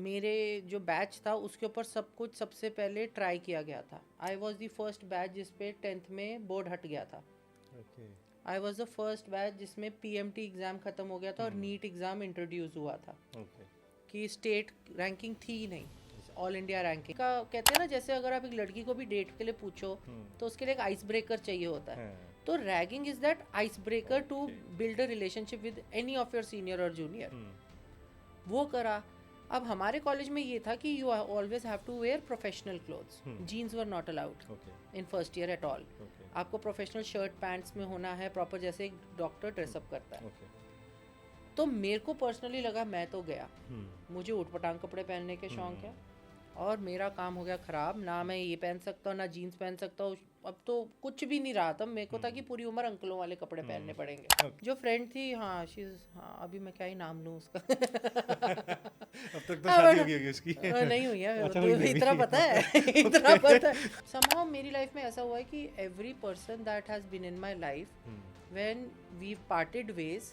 मेरे जो बैच था उसके ऊपर सब कुछ सबसे पहले ट्राई किया गया था. I was the first batch जिस पे 10th में बोर्ड हट गया था. Okay. I was the first batch जिसमें पीएमटी एग्ज़ाम ख़त्म हो गया था और नीट एग्ज़ाम इंट्रोड्यूस हुआ था. ओके. कि स्टेट रैंकिंग थी ही नहीं, ऑल इंडिया रैंकिंग का कहते हैं ना. जैसे अगर आप एक लड़की को भी डेट के लिए पूछो तो उसके लिए एक आइस ब्रेकर चाहिए होता है. तो ragging is that ice breaker to build a relationship with any of your senior और जूनियर. वो करा. अब हमारे कॉलेज में ये था कि you always have to wear professional clothes. Jeans were not allowed in first year at all. आपको प्रोफेशनल शर्ट पैंट्स में होना है प्रॉपर, जैसे एक डॉक्टर ड्रेसअप करता है. तो मेरे को पर्सनली लगा मैं तो गया, मुझे ऊटपटांग कपड़े पहनने के शौक है और मेरा काम हो गया ख़राब. ना मैं ये पहन सकता हूँ ना जीन्स पहन सकता हूँ. अब तो कुछ भी नहीं रहा था. मेरे को था कि पूरी उम्र अंकलों वाले कपड़े पहनने पड़ेंगे. जो फ्रेंड थी, हाँ हाँ अभी मैं क्या ही नाम लूँ उसका. अब तक तो शादी हो गई होगी उसकी. नहीं हुई है. अच्छा, तो इतना पता है. इतना पता है. somehow मेरी लाइफ में ऐसा हुआ है कि every person that has been in my life when we parted ways,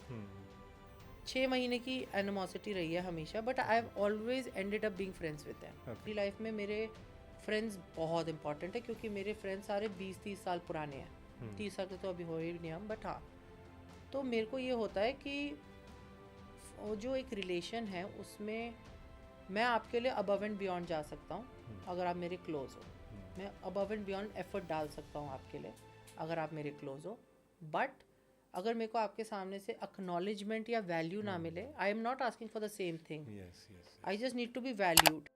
6 महीने की एनिमोसिटी रही है हमेशा, but I have always ended up being friends with them. मेरी लाइफ में मेरे फ्रेंड्स बहुत इंपॉर्टेंट है क्योंकि मेरे फ्रेंड्स सारे 20-30 साल पुराने हैं. 30 साल के तो अभी हो ही नहीं हम, बट हाँ. तो मेरे को ये होता है कि जो एक रिलेशन है उसमें मैं आपके लिए अबव एंड बियॉन्ड जा सकता हूँ अगर आप मेरे क्लोज हो. मैं अबव एंड बियॉन्ड एफर्ट डाल सकता हूँ आपके लिए अगर आप मेरे क्लोज हो. बट अगर मेरे को आपके सामने से एक्नॉलेजमेंट या वैल्यू ना मिले, I am not asking for the same thing. I just need to be valued.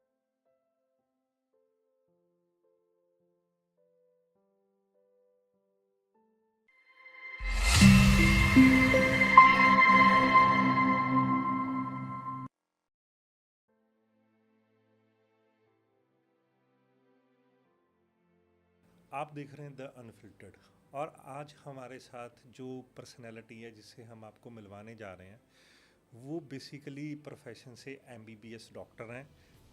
आप देख रहे हैं द अनफिल्टर्ड, और आज हमारे साथ जो पर्सनैलिटी है जिससे हम आपको मिलवाने जा रहे हैं वो बेसिकली प्रोफेशन से एमबीबीएस डॉक्टर हैं,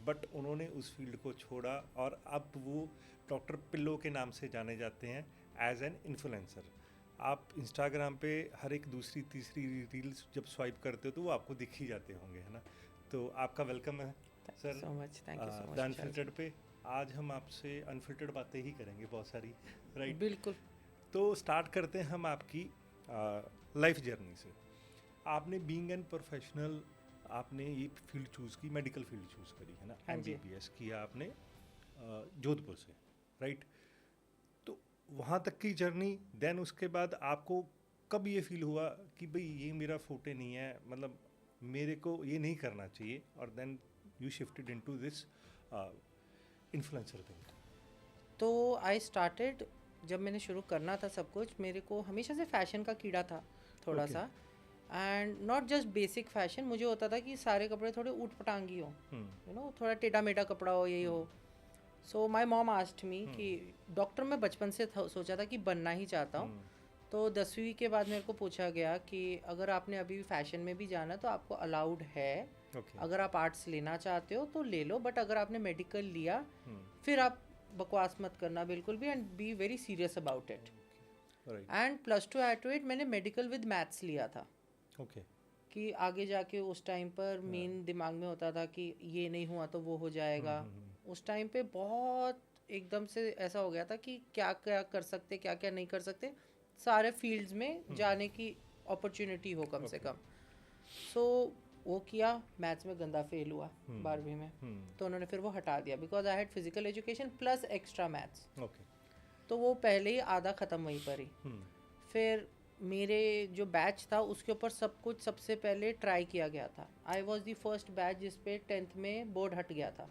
बट उन्होंने उस फील्ड को छोड़ा और अब वो डॉक्टर पिल्लो के नाम से जाने जाते हैं एज एन इन्फ्लुएंसर. आप इंस्टाग्राम पे हर एक दूसरी तीसरी रील्स जब स्वाइप करते हो तो वो आपको दिख ही जाते होंगे, है ना. तो आपका वेलकम है सर द अनफिल्टर्ड पे. आज हम आपसे अनफिल्टर्ड बातें ही करेंगे बहुत सारी, राइट. बिल्कुल. तो स्टार्ट करते हैं हम आपकी लाइफ जर्नी से. आपने बीइंग एन प्रोफेशनल आपने ये फील्ड चूज़ की, मेडिकल फील्ड चूज़ करी, है ना. एमबीबीएस किया आपने जोधपुर से, राइट. तो वहाँ तक की जर्नी, देन उसके बाद आपको कब ये फील हुआ कि भाई ये मेरा फोटे नहीं है, मतलब मेरे को ये नहीं करना चाहिए, और then you shifted into this influencer thing. तो आई स्टार्टेड, जब मैंने शुरू करना था सब कुछ, मेरे को हमेशा से फैशन का कीड़ा था थोड़ा सा. And not just basic fashion, मुझे होता था कि सारे कपड़े थोड़े ऊट पटांगी हो, यू नो, थोड़ा टेढ़ा मेढ़ा कपड़ा हो, यही हो. सो माई मॉम आस्क्ड मी कि डॉक्टर मैं बचपन से सोचा था कि बनना ही चाहता हूँ. तो 10वीं के बाद मेरे को पूछा गया कि अगर आपने अभी फैशन में भी जाना तो आपको अलाउड है. अगर आप आर्ट्स लेना चाहते हो तो ले लो, बट अगर आपने मेडिकल लिया फिर आप बकवास मत करना बिल्कुल भी, and be very serious about it. And +2 add to it मैंने मेडिकल विद मैथ्स लिया था. कि आगे जाके उस टाइम पर मेन दिमाग में होता था कि ये नहीं हुआ तो वो हो जाएगा. उस टाइम पे बहुत एकदम से ऐसा हो गया था कि क्या क्या कर सकते, क्या क्या नहीं कर सकते, सारे फील्ड्स में जाने की अपॉर्चुनिटी हो कम से कम. सो वो किया. मैथ्स में गंदा फेल हुआ 12वीं में, तो उन्होंने फिर वो हटा दिया because I had physical education plus extra maths. तो वो पहले ही आधा ख़त्म वहीं पर ही. फिर मेरे जो बैच था उसके ऊपर सब कुछ सबसे पहले ट्राई किया गया था. I was the first batch जिस पे 10th में बोर्ड हट गया था.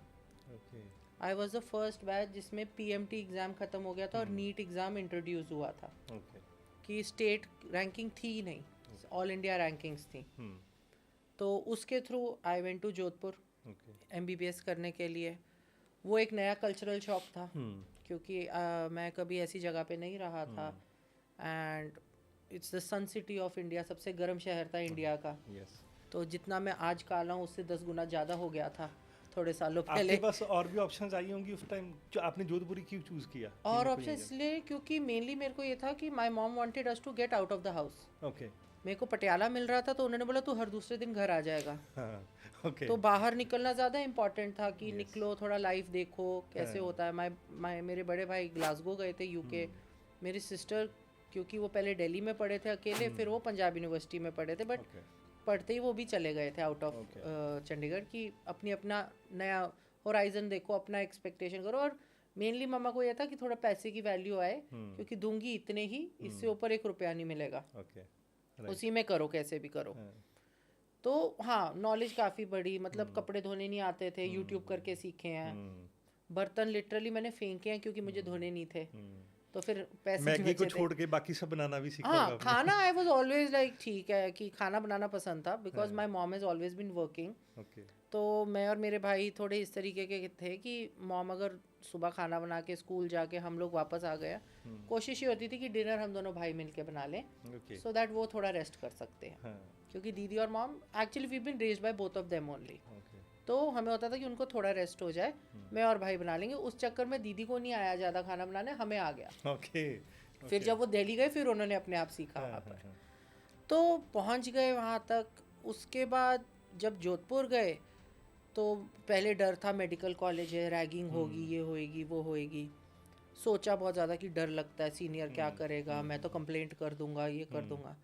I was the first batch जिसमें पीएमटी एग्ज़ाम ख़त्म हो गया था और नीट एग्ज़ाम इंट्रोड्यूस हुआ था. कि स्टेट रैंकिंग थी ही नहीं, ऑल इंडिया रैंकिंग्स थी. तो उसके through I went to Jodhpur MBBS करने के लिए. वो एक नया कल्चरल शॉक था क्योंकि मैं कभी ऐसी जगह पे नहीं रहा था. And it's the sun city of India, सबसे गर्म शहर था इंडिया का. तो जितना मैं आज काला हूँ उससे 10 गुना ज़्यादा हो गया था थोड़े सालों पहले. आपके पास और भी ऑप्शंस आई होंगी उस टाइम, जो आपने जोधपुरी क्यों चूज़ किया? और ऑप्शन इसलिए क्योंकि मेनली मेरे को ये था कि my mom wanted us to get out of the house. मेरे को पटियाला मिल रहा था तो उन्होंने बोला तू हर दूसरे दिन घर आ जाएगा। हाँ, ओके। तो बाहर निकलना ज़्यादा इम्पोर्टेंट था कि Yes. निकलो थोड़ा लाइफ देखो कैसे हाँ। होता है। मेरे बड़े भाई ग्लासगो गए थे यूके। मेरी सिस्टर क्योंकि वो पहले दिल्ली में पढ़े थे अकेले, फिर वो पंजाब यूनिवर्सिटी में पढ़े थे, बट ओके, पढ़ते ही वो भी चले गए थे आउट ऑफ Okay. चंडीगढ़ की अपना नया होराइजन देखो, अपना एक्सपेक्टेशन करो। और मेनली मम्मा को यह था कि थोड़ा पैसे की वैल्यू आए, क्योंकि दूंगी इतने ही, इससे ऊपर 1 रुपया नहीं मिलेगा, ओके, उसी में करो कैसे भी करो। हाँ, तो हाँ, नॉलेज काफ़ी बढ़ी, मतलब कपड़े धोने नहीं आते थे, यूट्यूब करके सीखे हैं। बर्तन लिटरली मैंने फेंके हैं क्योंकि मुझे धोने नहीं थे, तो फिर पैसे मैगी को बचे थे। छोड़ के बाकी सब बनाना भी सीखा हाँ, होगा आपने। खाना आई वॉज ऑलवेज लाइक ठीक है कि खाना बनाना पसंद था, because my mom has always been working. Okay, तो मैं और मेरे भाई थोड़े इस तरीके के थे कि मॉम अगर सुबह खाना बना के स्कूल जाके हम लोग वापस आ गए, कोशिश ये होती थी कि डिनर हम दोनों भाई मिल के बना लें, ओके, सो दैट वो थोड़ा रेस्ट कर सकते हैं। हाँ, क्योंकि दीदी और mom actually we been raised by both of them only, okay, तो हमें होता था कि उनको थोड़ा रेस्ट हो जाए, मैं और भाई बना लेंगे। उस चक्कर में दीदी को नहीं आया ज़्यादा खाना बनाने, हमें आ गया। ओके, फिर जब वो दिल्ली गए फिर उन्होंने अपने आप सीखा वहाँ पर। तो पहुँच गए वहाँ तक। उसके बाद जब जोधपुर गए तो पहले डर था, मेडिकल कॉलेज है, रैगिंग होगी, ये होएगी वो होएगी। सोचा बहुत ज़्यादा कि डर लगता है, सीनियर क्या करेगा, मैं तो कंप्लेंट कर दूंगा, ये कर दूंगा,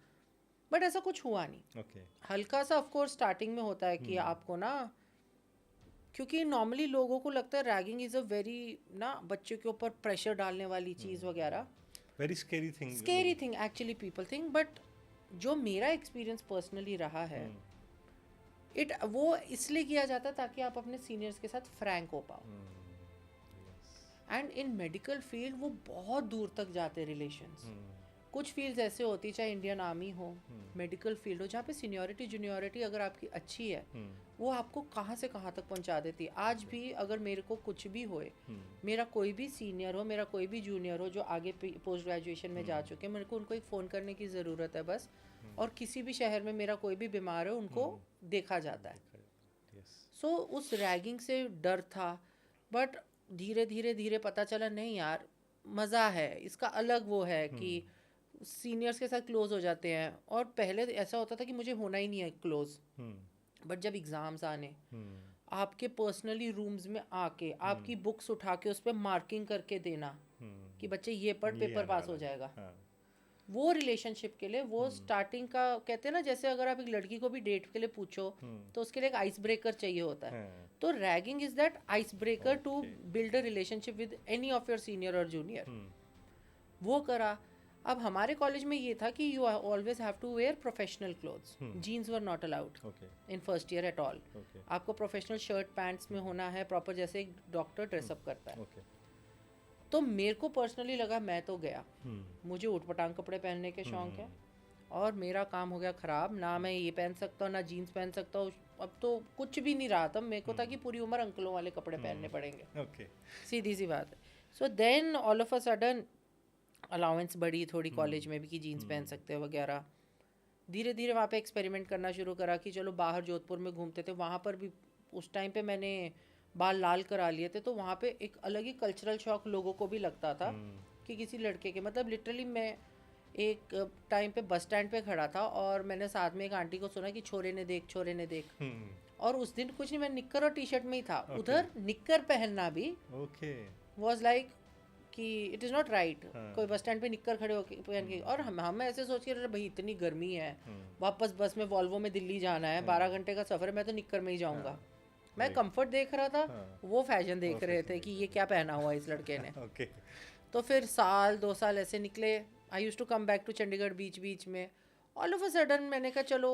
बट ऐसा कुछ हुआ नहीं। ओके, हल्का सा ऑफ कोर्स स्टार्टिंग में होता है कि आपको ना, क्योंकि नॉर्मली लोगों को लगता है रैगिंग इज़ अ वेरी ना बच्चों के ऊपर प्रेशर डालने वाली चीज़ वगैरह, very scary thing, scary thing actually people think, but जो मेरा एक्सपीरियंस पर्सनली रहा है, वो इसलिए किया जाता है ताकि आप अपने सीनियर्स के साथ फ्रैंक हो पाओ। एंड इन मेडिकल फील्ड वो बहुत दूर तक जाते रिलेशंस। कुछ फील्ड्स ऐसे होती, चाहे इंडियन आर्मी हो, मेडिकल फील्ड हो, जहाँ पे सीनियरिटी जूनियरिटी अगर आपकी अच्छी है, वो आपको कहाँ से कहाँ तक पहुँचा देती है। आज भी अगर मेरे को कुछ भी होए, मेरा कोई भी सीनियर हो, मेरा कोई भी जूनियर हो जो आगे पोस्ट ग्रेजुएशन में जा चुके हैं, मेरे को उनको एक फ़ोन करने की ज़रूरत है बस, और किसी भी शहर में मेरा कोई भी बीमार है उनको देखा जाता है। सो उस रैगिंग से डर था, बट धीरे धीरे धीरे पता चला नहीं यार, मज़ा है इसका, अलग वो है कि सीनियर्स के साथ क्लोज हो जाते हैं। और पहले ऐसा होता था कि मुझे होना ही नहीं है क्लोज, बट जब एग्ज़ाम्स आने, आपके पर्सनली रूम्स में आके आपकी बुक्स उठा के उस पर मार्किंग करके देना कि बच्चे ये पढ़, पेपर पास हो जाएगा, वो रिलेशनशिप के लिए वो स्टार्टिंग का कहते हैं ना, जैसे अगर आप एक लड़की को भी डेट के लिए पूछो तो उसके लिए एक आइस ब्रेकर चाहिए होता है। तो ragging is that ice breaker to build a relationship with any of your senior और जूनियर। वो करा। अब हमारे कॉलेज में ये था कि you always have to wear professional clothes, jeans were not allowed in first year at all. आपको प्रोफेशनल शर्ट पैंट्स में होना है प्रॉपर, जैसे एक डॉक्टर ड्रेसअप करता है। तो मेरे को पर्सनली लगा मैं तो गया, मुझे उठपटांग कपड़े पहनने के शौक है, और मेरा काम हो गया ख़राब। ना मैं ये पहन सकता हूँ, ना जीन्स पहन सकता हूँ। अब तो कुछ भी नहीं रहा था, मेरे को था कि पूरी उम्र अंकलों वाले कपड़े पहनने पड़ेंगे, सीधी सी बात है। So then all of a sudden allowance बढ़ी थोड़ी कॉलेज में भी कि जीन्स पहन सकते हो वगैरह। धीरे धीरे वहाँ पे एक्सपेरिमेंट करना शुरू करा कि चलो बाहर जोधपुर में घूमते थे, वहाँ पर भी उस टाइम पे मैंने बाल लाल करा लिए थे, तो वहाँ पे एक अलग ही कल्चरल शॉक लोगों को भी लगता था कि किसी लड़के के, मतलब लिटरली मैं एक टाइम पे बस स्टैंड पे खड़ा था और मैंने साथ में एक आंटी को सुना कि छोरे ने देख, छोरे ने देख। और उस दिन कुछ नहीं, मैं निक्कर और टी शर्ट में ही था। उधर निक्कर पहनना भी वॉज लाइक कि इट इज़ नॉट राइट। कोई बस स्टैंड पे निक्कर खड़े होकर पहन के, और हम ऐसे सोच के भाई इतनी गर्मी है, वापस बस में वॉल्वो में दिल्ली जाना है, 12 घंटे का सफ़र है, मैं तो निक्कर में ही जाऊँगा। मैं कंफर्ट देख रहा था, वो फैशन देख रहे थे कि ये क्या पहना हुआ इस लड़के ने। तो फिर साल 2 साल ऐसे निकले। I use to come back to Chandigarh बीच में। ऑल ऑफ अ सडन मैंने कहा चलो,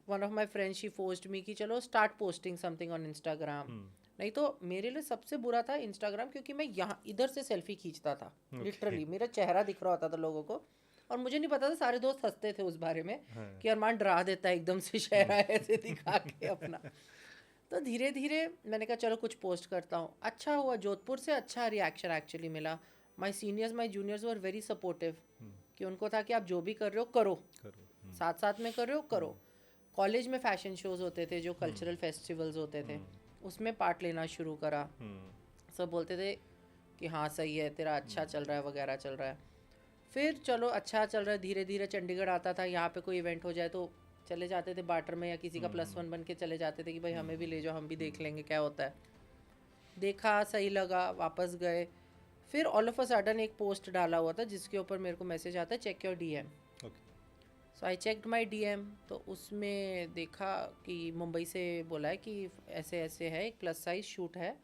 one of my friends she forced me कि चलो start posting something on Instagram. नहीं तो मेरे लिए सबसे बुरा था इंस्टाग्राम, क्योंकि मैं यहाँ इधर से सेल्फी खींचता था, लिटरली मेरा चेहरा दिख रहा होता था लोगों को, और मुझे नहीं पता था, सारे दोस्त हंसते थे उस बारे में कि अरमान डरा देता है एकदम से चेहरा ऐसे दिखा के अपना। तो धीरे धीरे मैंने कहा चलो कुछ पोस्ट करता हूँ। अच्छा हुआ, जोधपुर से अच्छा रिएक्शन एक्चुअली मिला। My seniors my juniors were very supportive कि उनको था कि आप जो भी कर रहे हो करो, साथ साथ में कर रहे हो करो। कॉलेज में फैशन शोज होते थे, जो कल्चरल फेस्टिवल्स होते थे, उसमें पार्ट लेना शुरू करा। सब बोलते थे कि हाँ सही है, तेरा अच्छा चल रहा है वगैरह चल रहा है। फिर चलो अच्छा चल रहा है, धीरे धीरे चंडीगढ़ आता था, यहाँ पे कोई इवेंट हो जाए तो चले जाते थे बार्टर में, या किसी का +1 बन के चले जाते थे कि भाई हमें भी ले जाओ, हम भी देख लेंगे क्या होता है। देखा, सही लगा, वापस गए। फिर ऑल ऑफ अ सडन एक पोस्ट डाला हुआ था जिसके ऊपर मेरे को मैसेज आता है, check your DM. So I checked my DM, तो उसमें देखा कि मुंबई से बोला है कि ऐसे ऐसे है, एक प्लस साइज शूट है।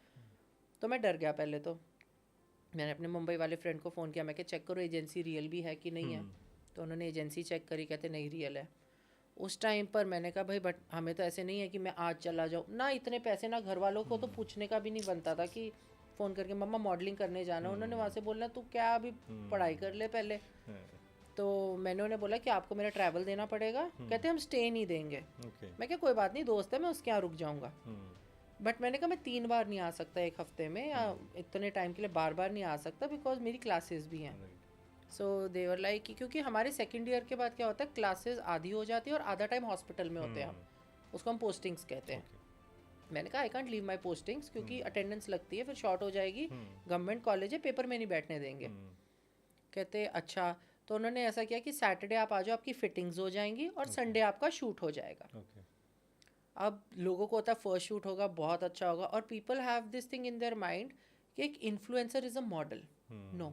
तो मैं डर गया पहले तो। मैंने अपने मुंबई वाले फ्रेंड को फ़ोन किया, मैं क्या चेक करो एजेंसी रियल भी है कि नहीं है। तो उन्होंने एजेंसी चेक करी, कहते नहीं रियल है। उस टाइम पर मैंने कहा भाई बट हमें तो ऐसे नहीं है कि मैं आज चला जाऊँ ना, इतने पैसे ना, घर वालों को तो पूछने का भी नहीं बनता था कि फ़ोन करके मम्मा मॉडलिंग करने जाना। उन्होंने वहाँ से बोलना तू क्या अभी पढ़ाई कर ले पहले। तो मैंने उन्हें बोला कि आपको मेरा ट्रैवल देना पड़ेगा। कहते हम स्टे नहीं देंगे। मैं क्या कोई बात नहीं, दोस्त है, मैं उसके यहाँ रुक जाऊँगा। बट मैंने कहा मैं 3 बार नहीं आ सकता एक हफ्ते में, या इतने टाइम के लिए बार बार नहीं आ सकता, बिकॉज मेरी क्लासेस भी हैं। सो दे वर लाइक कि क्योंकि हमारे सेकेंड ईयर के बाद क्या होता है, क्लासेस आधी हो जाती है और आधा टाइम हॉस्पिटल में होते हैं हम, उसको हम पोस्टिंग्स कहते हैं। मैंने कहा I can't leave my postings, क्योंकि अटेंडेंस लगती है, फिर शॉर्ट हो जाएगी, गवर्नमेंट कॉलेज है, पेपर में नहीं बैठने देंगे। कहते अच्छा। तो उन्होंने ऐसा किया कि सैटरडे आप आ जाओ, आपकी फिटिंग्स हो जाएंगी, और संडे आपका शूट हो जाएगा। अब लोगों को होता है फर्स्ट शूट होगा, बहुत अच्छा होगा, और people have this thing in their mind कि एक influencer is a model. No,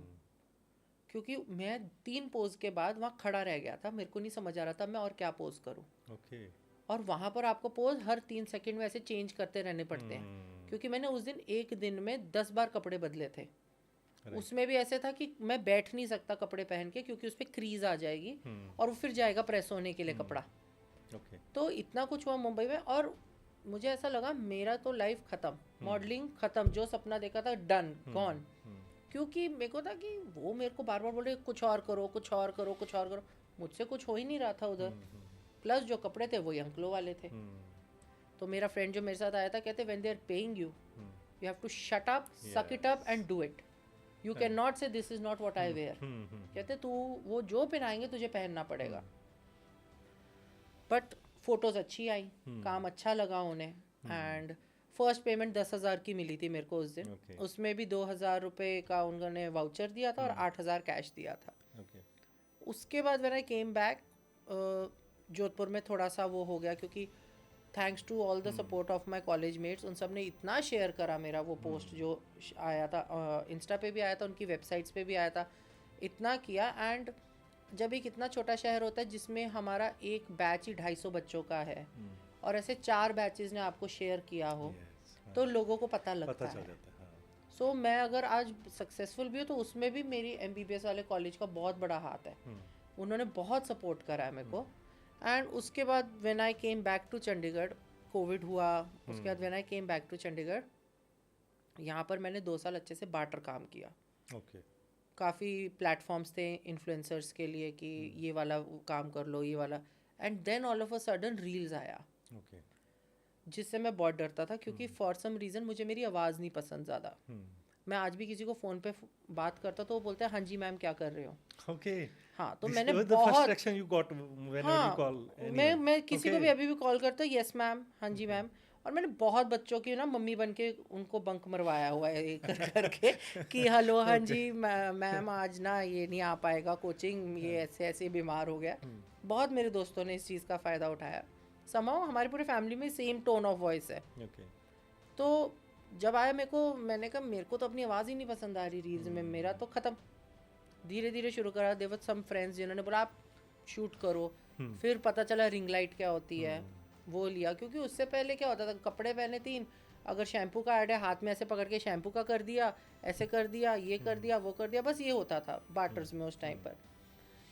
क्योंकि मैं 3 पोज के बाद वहाँ खड़ा रह गया था, मेरे को नहीं समझ आ रहा था मैं और क्या पोज करूँ। और वहाँ पर आपको पोज हर 3 सेकंड में ऐसे चेंज करते रहने पड़ते हैं, क्योंकि मैंने उस दिन एक दिन में 10 बार कपड़े बदले थे। उसमें भी ऐसे था कि मैं बैठ नहीं सकता कपड़े पहन के, क्योंकि उस पर क्रीज आ जाएगी और वो फिर जाएगा प्रेस होने के लिए कपड़ा। तो इतना कुछ हुआ मुंबई में, और मुझे ऐसा लगा मेरा तो लाइफ खत्म, मॉडलिंग खत्म, जो सपना देखा था डन, गॉन। क्योंकि मेरे को था कि वो मेरे को बार बार बोले कुछ और करो, कुछ और करो, कुछ और करो, मुझसे कुछ हो ही नहीं रहा था उधर। प्लस जो कपड़े थे वही अंकलों वाले थे। तो मेरा फ्रेंड जो मेरे साथ आया था, कहते when they are paying you, you have to shut up, suck it up and do it. You can not say this is not what I wear. कहते तू वो जो पहनाएंगे तुझे पहनना पड़ेगा। बट फोटोज अच्छी आई, काम अच्छा लगा उन्हें, एंड फर्स्ट पेमेंट 10,000 की मिली थी मेरे को उस दिन। उसमें भी 2,000 रुपये का उन्होंने वाउचर दिया था और 8,000 कैश दिया था। उसके बाद when I came back, Jodhpur में थोड़ा सा वो हो गया, क्योंकि thanks to all the support of my college mates, उन सब ने इतना शेयर करा मेरा वो पोस्ट जो आया था, इंस्टा पे भी आया था, उनकी वेबसाइट्स पे भी आया था, इतना किया। एंड जब एक इतना छोटा शहर होता है जिसमें हमारा एक बैच ही 250 बच्चों का है, और ऐसे 4 बैचेस ने आपको शेयर किया हो, तो लोगों को पता लगता है। सो मैं अगर आज सक्सेसफुल भी हूँ तो उसमें भी मेरी MBBS वाले कॉलेज का बहुत बड़ा हाथ है। उन्होंने बहुत सपोर्ट करा है मेरे को। एंड उसके बाद when I came back to Chandigarh, Covid हुआ, उसके बाद when I came back to Chandigarh, यहाँ पर मैंने 2 साल अच्छे से बार्टर काम किया। काफ़ी प्लेटफॉर्म्स थे इन्फ्लुएंसर्स के लिए कि ये वाला काम कर लो, ये वाला। And then all of a sudden reels आया, जिससे मैं बहुत डरता था, क्योंकि फॉर सम रीज़न मुझे मेरी आवाज़ नहीं पसंद ज़्यादा। मैं आज भी किसी को फ़ोन पे बात करता तो वो बोलते हैं हाँ जी मैम क्या कर रहे हो। हाँ, तो मैंने बहुत मैं किसी को भी अभी भी कॉल करता हूँ यस मैम, हाँ जी मैम। और मैंने बहुत बच्चों की ना मम्मी बन के उनको बंक मरवाया हुआ है ये कर करके कि हेलो हाँ जी मैम आज ना ये नहीं आ पाएगा कोचिंग, ये ऐसे ऐसे बीमार हो गया। बहुत मेरे दोस्तों ने इस चीज़ का फ़ायदा उठाया। समहाउ हमारी पूरी फैमिली में सेम टोन ऑफ वॉइस है। तो जब आया मेरे को, मैंने कहा मेरे को तो अपनी आवाज़ ही नहीं पसंद आ रही रील्स में, मेरा तो ख़त्म। धीरे धीरे शुरू करा, देवर सम फ्रेंड्स जिन्होंने बोला आप शूट करो। फिर पता चला रिंग लाइट क्या होती है, वो लिया। क्योंकि उससे पहले क्या होता था, कपड़े पहने 3, अगर शैम्पू का ऐड है हाथ में ऐसे पकड़ के शैम्पू का कर दिया, ऐसे कर दिया, ये कर दिया, वो कर दिया, बस ये होता था बार्टर्स में उस टाइम पर।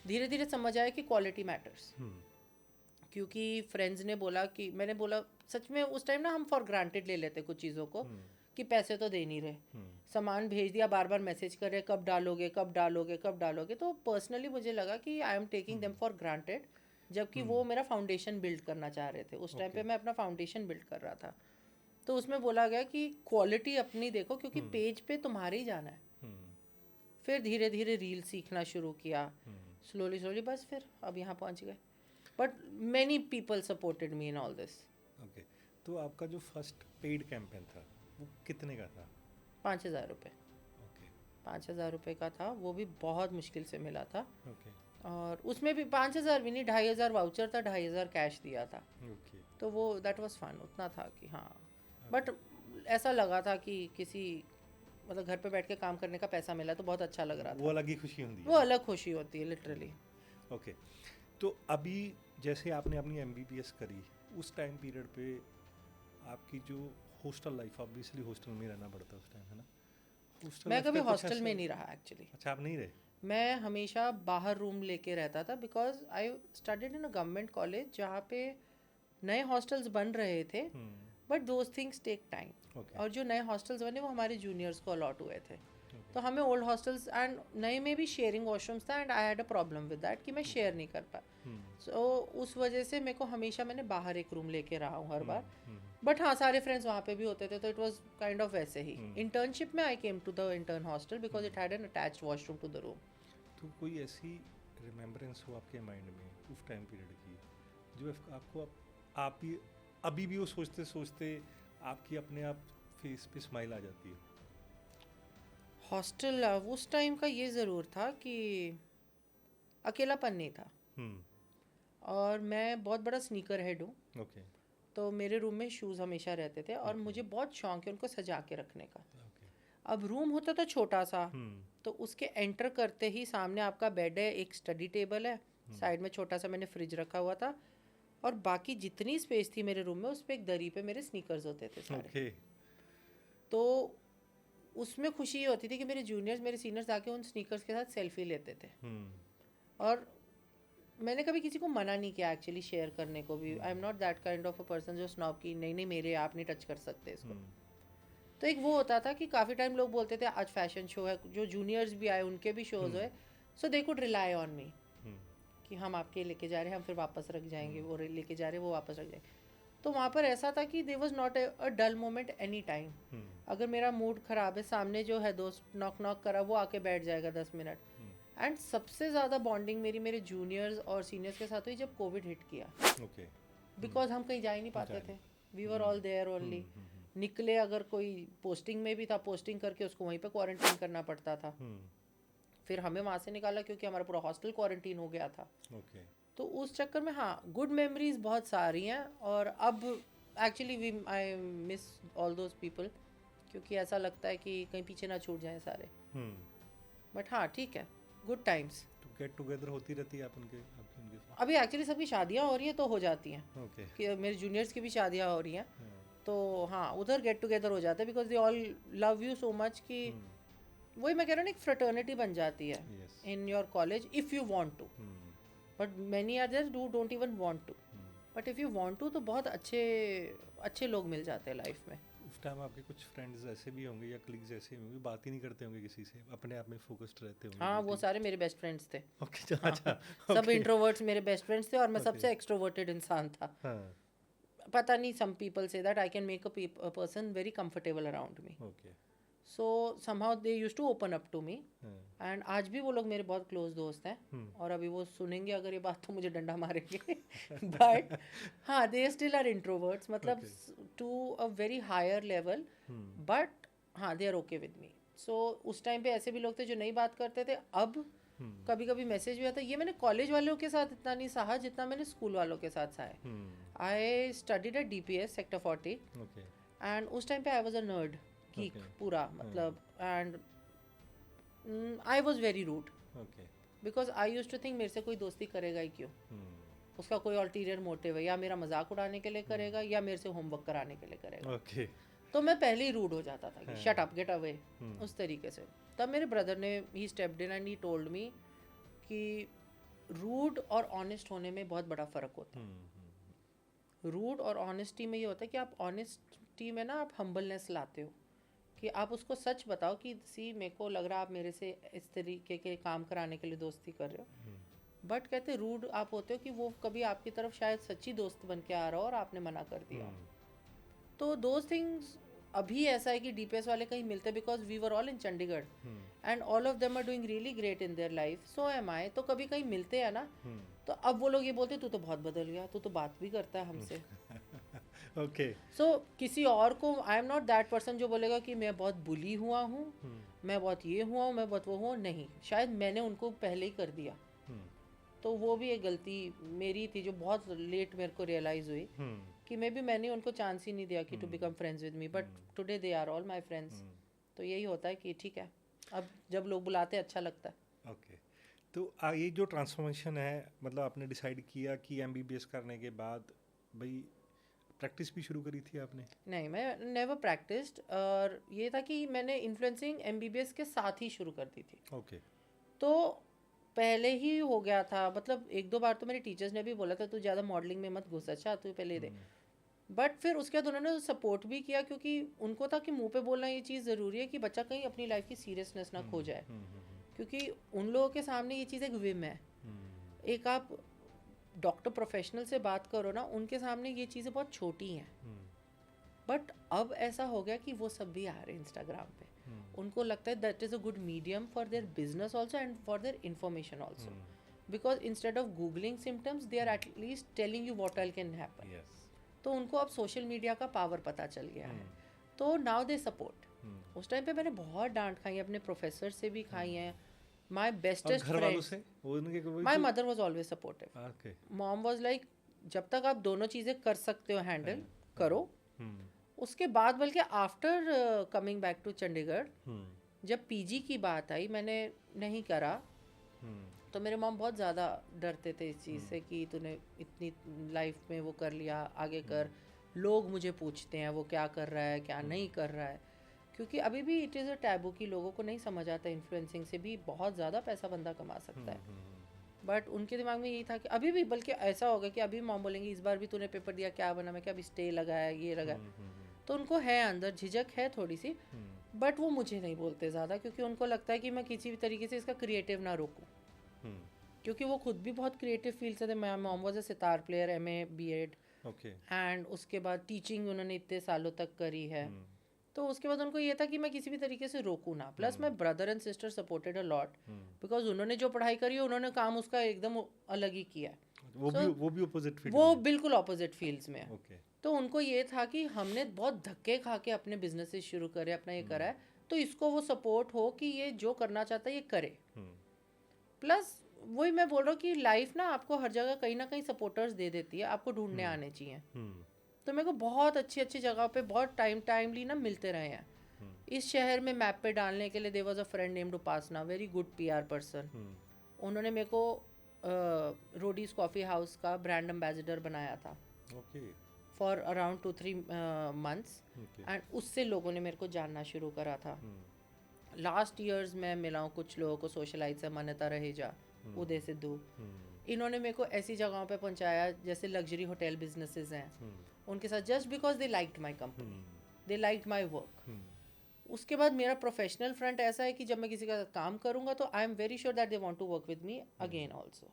धीरे धीरे समझ आया कि क्वालिटी मैटर्स। क्योंकि फ्रेंड्स ने बोला कि, मैंने बोला सच में उस टाइम ना हम फॉर ग्रांटेड ले लेते कुछ चीज़ों को, कि पैसे तो दे नहीं रहे, सामान भेज दिया, बार बार मैसेज कर रहे कब डालोगे कब डालोगे कब डालोगे। तो पर्सनली मुझे लगा कि I am taking them for granted, जबकि वो मेरा फाउंडेशन बिल्ड करना चाह रहे थे। उस टाइम पे मैं अपना फाउंडेशन बिल्ड कर रहा था। तो उसमें बोला गया कि क्वालिटी अपनी देखो, क्योंकि पेज पे तुम्हारे ही जाना है। फिर धीरे धीरे रील सीखना शुरू किया, स्लोली स्लोली, बस फिर अब यहाँ पहुँच गए। But many people supported me in all this. तो आपका जो फर्स्ट पेड कैंपेन था वो कितने का था? 5,000 रुपये। 5,000 रुपये का था, वो भी बहुत मुश्किल से मिला था। ओके और उसमें भी 5,000 भी नहीं, 2,500 वाउचर था, 2,500 कैश दिया था। ओके तो वो दैट वाज फन, उतना था कि हाँ। बट ऐसा लगा था कि किसी मतलब घर पे बैठ के काम करने का पैसा मिला तो बहुत अच्छा लग रहा वो था। अलग ही खुशी होती वो है। अलग खुशी होती है लिटरली। ओके, तो अभी जैसे आपने अपनी एमबीबीएस करी, उस टाइम पीरियड पे आपकी जो हॉस्टल लाइफ, ऑब्वियसली हॉस्टल में रहना पड़ता है उस टाइम, है ना? हॉस्टल मैं लाइफ कभी का कुछ हॉस्टल ऐसा? में नहीं रहा एक्चुअली। अच्छा, आप नहीं रहे? मैं हमेशा बाहर रूम लेके रहता था because I studied in a government college जहाँ पे नए हॉस्टल्स बन रहे थे, but those things take time. Okay और जो नए हॉस्टल्स बने वो हमारे जूनियर्स को अलॉट हुए थे। ओके तो हमें ओल्ड हॉस्टल्स एंड नए में भी शेयरिंग वॉशरूम्स था, and I had a problem with that कि मैं शेयर नहीं कर पाया। सो उस वजह से मेरे को हमेशा मैंने बाहर एक रूम लेके रहा हूँ हर बार। बट हाँ, सारे फ्रेंड्स वहाँ पे भी होते थे, तो इट वाज काइंड ऑफ वैसे ही। इंटर्नशिप में I came to the intern hostel because it had an attached washroom to the room. तो कोई ऐसी रिमेम्बरेंस हो आपके माइंड में उस टाइम पीरियड की, जो आपको आप ही अभी भी वो सोचते सोचते आपकी अपने आप फेस पे स्माइल आ जाती है? हॉस्टल उस टाइम का ये ज़रूर था कि अकेलापन नहीं था। और मैं बहुत बड़ा स्नीकर हेड हूँ, ओके तो मेरे रूम में शूज़ हमेशा रहते थे और Okay. मुझे बहुत शौक है उनको सजा के रखने का। ओके अब रूम होता था छोटा सा, तो उसके एंटर करते ही सामने आपका बेड है, एक स्टडी टेबल है, साइड में छोटा सा मैंने फ्रिज रखा हुआ था, और बाकी जितनी स्पेस थी मेरे रूम में उस पर एक दरी पे मेरे स्नीकर्स होते थे सारे। ओके तो उसमें खुशी ये होती थी कि मेरे जूनियर्स मेरे सीनियर्स आके उन स्नीकर्स के साथ सेल्फी लेते थे। और मैंने कभी किसी को मना नहीं किया एक्चुअली शेयर करने को भी। आई am not that kind of a person जो स्नॉब की नहीं नहीं मेरे आप नहीं टच कर सकते इसको। तो एक वो होता था कि काफ़ी टाइम लोग बोलते थे आज फैशन शो है, जो जूनियर्स भी आए उनके भी शोज़ हुए, so they could rely on me कि हम आपके लेके जा रहे हैं, हम फिर वापस रख जाएंगे, वो लेके जा रहे हैं वो वापस रख जाएंगे। तो वहाँ पर ऐसा था कि they was not a dull moment any time. अगर मेरा मूड ख़राब है, सामने जो है दोस्त नॉक नॉक करा, वो आके बैठ जाएगा 10 मिनट। एंड सबसे ज़्यादा बॉन्डिंग मेरी मेरे जूनियर्स और सीनियर्स के साथ हुई जब कोविड हिट किया, ओके बिकॉज हम कहीं जा ही नहीं पाते थे। We were all there only. निकले अगर कोई पोस्टिंग में भी था, पोस्टिंग करके उसको वहीं पे क्वारंटाइन करना पड़ता था। फिर हमें वहाँ से निकाला क्योंकि हमारा पूरा हॉस्टल क्वारंटीन हो गया था। ओके तो उस चक्कर में हाँ, गुड मेमोरीज बहुत सारी हैं। और अब actually we I miss all those people, क्योंकि ऐसा लगता है कि कहीं पीछे ना छूट जाएं सारे। बट हाँ ठीक है, गुड टाइम्स। तो गेट टुगेदर होती रहती है आपके साथ? अभी एक्चुअली सबकी शादियाँ हो रही हैं तो हो जाती हैं। ओके कि मेरे जूनियर्स की भी शादियाँ हो रही हैं, तो हाँ उधर गेट टुगेदर हो जाता है because they all love you so much कि वही मैं कह रहा हूँ, एक फ्रेटर्निटी बन जाती है in your college if you want to. But many others don't even want to, but if you want to तो बहुत अच्छे लोग मिल जाते हैं लाइफ में। उस टाइम आपके कुछ फ्रेंड्स ऐसे भी होंगे या कलीग्स ऐसे होंगे, बात ही नहीं करते होंगे किसी से, अपने आप में फोकस्ड रहते होंगे? हाँ, वो सारे मेरे बेस्ट फ्रेंड्स थे। ओके हाँ, अच्छा सब इंट्रोवर्ट्स मेरे बेस्ट फ्रेंड्स थे और मैं सबसे एक्सट्रोवर्टेड इंसान था। पता नहीं, some people say that I can make a person very comfortable around me, okay so somehow they used to open up to me. And आज भी वो लोग मेरे बहुत क्लोज दोस्त हैं, और अभी वो सुनेंगे अगर ये बात तो मुझे डंडा मारेंगे। बट हाँ, दे स्टिल आर इंट्रोवर्ट्स, मतलब to a very higher level, but हाँ they are okay with me. So उस टाइम पे ऐसे भी लोग थे जो नहीं बात करते थे। अब कभी कभी मैसेज भी आता है। ये मैंने कॉलेज वालों के साथ इतना नहीं सहा जितना मैंने स्कूल वालों के साथ सहा। I studied at DPS sector 40, and उस टाइम पे I was a nerd geek पूरा, मतलब, and I was very rude because I used to think मेरे से कोई दोस्ती करेगा ही क्यों, उसका कोई अल्टीरियर मोटिव है, या मेरा मजाक उड़ाने के लिए करेगा या मेरे से होमवर्क कराने के लिए करेगा। तो मैं पहले ही रूड हो जाता था कि शट अप, गेट अवे, उस तरीके से। तब मेरे ब्रदर ने ही stepped in and he told me कि रूड और ऑनेस्ट होने में बहुत बड़ा फ़र्क होता है। रूड और ऑनेस्टी में ये होता है कि आप ऑनेस्टी में ना आप हम्बलनेस लाते हो, कि आप उसको सच बताओ कि सी मेरे को लग रहा है आप मेरे से इस तरीके के काम कराने के लिए दोस्ती कर रहे हो। बट कहते रूड आप होते हो कि वो कभी आपकी तरफ शायद सच्ची दोस्त बन के आ रहा हो और आपने मना कर दिया। तो दोज थिंग्स अभी ऐसा है कि DPS वाले कहीं मिलते because we were all in Chandigarh and all of them are doing really great in their life, so am I. तो कभी कहीं मिलते हैं ना, तो अब वो लोग ये बोलते तू तो बहुत बदल गया, तू तो बात भी करता है हमसे। ओके। सो किसी और को, आई एम नॉट दैट पर्सन जो बोलेगा कि मैं बहुत बुली हुआ हूँ, मैं बहुत ये हुआ हूँ, मैं बहुत वो हूँ, नहीं, शायद मैंने उनको पहले ही कर दिया। तो वो भी एक गलती मेरी थी जो बहुत लेट मेरे को रियलाइज़ हुई कि मैंने उनको चांस ही नहीं दिया कि to become friends with me, but today they are all my friends. तो यही होता है कि ठीक है, अब जब लोग बुलाते हैं अच्छा लगता है। ओके। तो ये जो ट्रांसफॉर्मेशन है, मतलब आपने डिसाइड किया कि एमबीबीएस करने के बाद भाई प्रैक्टिस भी शुरू करी थी आपने? नहीं, मैं नेवर प्रैक्टिस्ड, और ये था कि मैंने इन्फ्लुएंसिंग एमबीबीएस के साथ ही शुरू कर दी थी। ओके। तो पहले ही हो गया था, मतलब एक दो बार तो मेरे टीचर्स ने भी बोला था तू ज़्यादा मॉडलिंग में मत घुस, अच्छा तू पहले दे। बट फिर उसके बाद उन्होंने सपोर्ट भी किया, क्योंकि उनको था कि मुंह पे बोलना ये चीज़ ज़रूरी है कि बच्चा कहीं अपनी लाइफ की सीरियसनेस ना खो जाए, क्योंकि उन लोगों के सामने ये चीज़ एक विम है। एक आप डॉक्टर प्रोफेशनल से बात करो ना, उनके सामने ये चीज़ें बहुत छोटी हैं। बट अब ऐसा हो गया कि वो सब भी आ रहे हैं इंस्टाग्राम पे। उनको लगता है that is a good medium for their business also and for their information also, because instead of googling symptoms they are at least telling you what all can happen. तो उनको अब सोशल मीडिया का power पता चल गया है, तो now they support. उस टाइम पे मैंने बहुत डांट खाई, अपने प्रोफेसर से भी खाई हैं, my bestest friend. My mother was always supportive. Mom was like जब तक आप दोनों चीज़ें कर सकते हो हैंडल करो। उसके बाद बल्कि after coming back to Chandigarh, जब पीजी की बात आई मैंने नहीं करा, तो मेरे मॉम बहुत ज़्यादा डरते थे इस चीज़ से कि तूने इतनी लाइफ में वो कर लिया, आगे कर, लोग मुझे पूछते हैं वो क्या कर रहा है क्या नहीं कर रहा है, क्योंकि अभी भी इट इज़ अ टैबू कि लोगों को नहीं समझ आता इन्फ्लुएंसिंग से भी बहुत ज़्यादा पैसा बंदा कमा सकता है। बट उनके दिमाग में यही था कि अभी भी, बल्कि ऐसा होगा कि अभी मॉम बोलेंगे इस बार भी तूने पेपर दिया क्या बना, मैं क्या अभी स्टे लगाया ये लगा। तो उनको है अंदर झिझक है थोड़ी सी, बट वो मुझे नहीं बोलते ज़्यादा, क्योंकि उनको लगता है कि मैं किसी भी तरीके से इसका क्रिएटिव ना रोकूं, क्योंकि वो खुद भी बहुत क्रिएटिव फील्ड से थे। मैं mom was a sitar player, MA BEd, and उसके बाद टीचिंग उन्होंने इतने सालों तक करी है। तो उसके बाद उनको ये था कि मैं किसी भी तरीके से रोकूं ना। Plus my brother and sister supported a lot, because उन्होंने जो पढ़ाई करी है उन्होंने काम उसका एकदम अलग ही किया। वो भी ऑपोजिट फील्ड, वो बिल्कुल ऑपोजिट फील्ड्स में है। okay. तो उनको ये था कि हमने बहुत धक्के खा के अपने बिजनेसेस शुरू करे, अपना ये करा है, तो इसको वो सपोर्ट हो कि ये जो करना चाहता है ये करे। प्लस वही मैं बोल रहा हूँ कि लाइफ ना आपको हर जगह कहीं ना कहीं सपोर्टर्स दे देती है, आपको ढूंढने आने चाहिए। तो मेरे को बहुत अच्छी अच्छी जगह पे बहुत टाइमली ना मिलते रहे हैं। इस शहर में मैप पे डालने के लिए there was a friend named Upasana, very good PR person. उन्होंने मेरे को रोडीज कॉफ़ी हाउस का ब्रांड एम्बेसडर बनाया था फॉर अराउंड 2-3 मंथ्स, एंड उससे लोगों ने मेरे को जानना शुरू करा था। लास्ट ईयर्स मैं मिला हूँ कुछ लोगों को, सोशलाइट से मान्यता रहेजा, उदय सिद्धू, इन्होंने मेरे को ऐसी जगहों पे पहुंचाया जैसे लग्जरी होटल बिजनेसेस हैं, उनके साथ, just because they liked my company, they liked my work. उसके बाद मेरा प्रोफेशनल फ्रंट ऐसा है कि जब मैं किसी का काम करूंगा तो I am very sure that they want to work with me again also.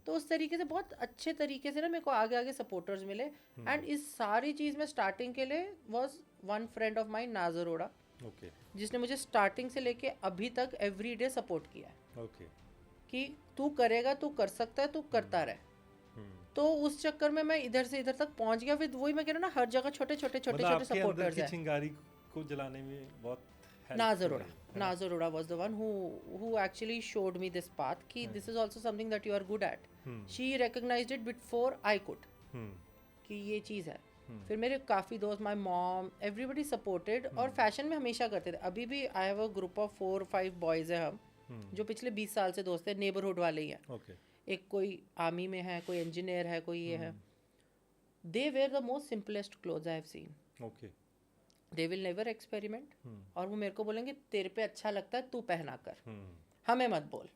तो उस तरीके से बहुत अच्छे तरीके से ना मेरे को आगे आगे सपोर्टर्स मिले। एंड इस सारी चीज़ में स्टार्टिंग के लिए was one friend of mine, नाजर ओड़ा, जिसने मुझे स्टार्टिंग से लेके अभी तक एवरी डे सपोर्ट किया है कि तू करेगा, तू कर सकता है, तू करता रहे। तो उस चक्कर में मैं इधर से इधर तक पहुंच गया। फिर वही मैं कह रहा हूँ ना, हर जगह छोटे छोटे सपोर्टर्स हैं। चिंगारी को जलाने में बहुत Nazar Oda was the one who actually showed me this path कि this is also something that you are good at. She recognized it before I could कि ये चीज़ है। फिर मेरे काफ़ी दोस्त, माई मॉम, एवरीबडी सपोर्टेड, और फैशन में हमेशा करते थे। अभी भी आई have a group of 4-5 boys हैं हम, जो पिछले 20 साल से दोस्त हैं, नेबरहुड वाले ही हैं। एक कोई आर्मी में है, कोई इंजीनियर है, कोई ये है। They wear the most simplest clothes I have seen. They will never experiment, और वो मेरे को बोलेंगे तेरे पे अच्छा लगता है तू पहना कर, हमें मत बोल।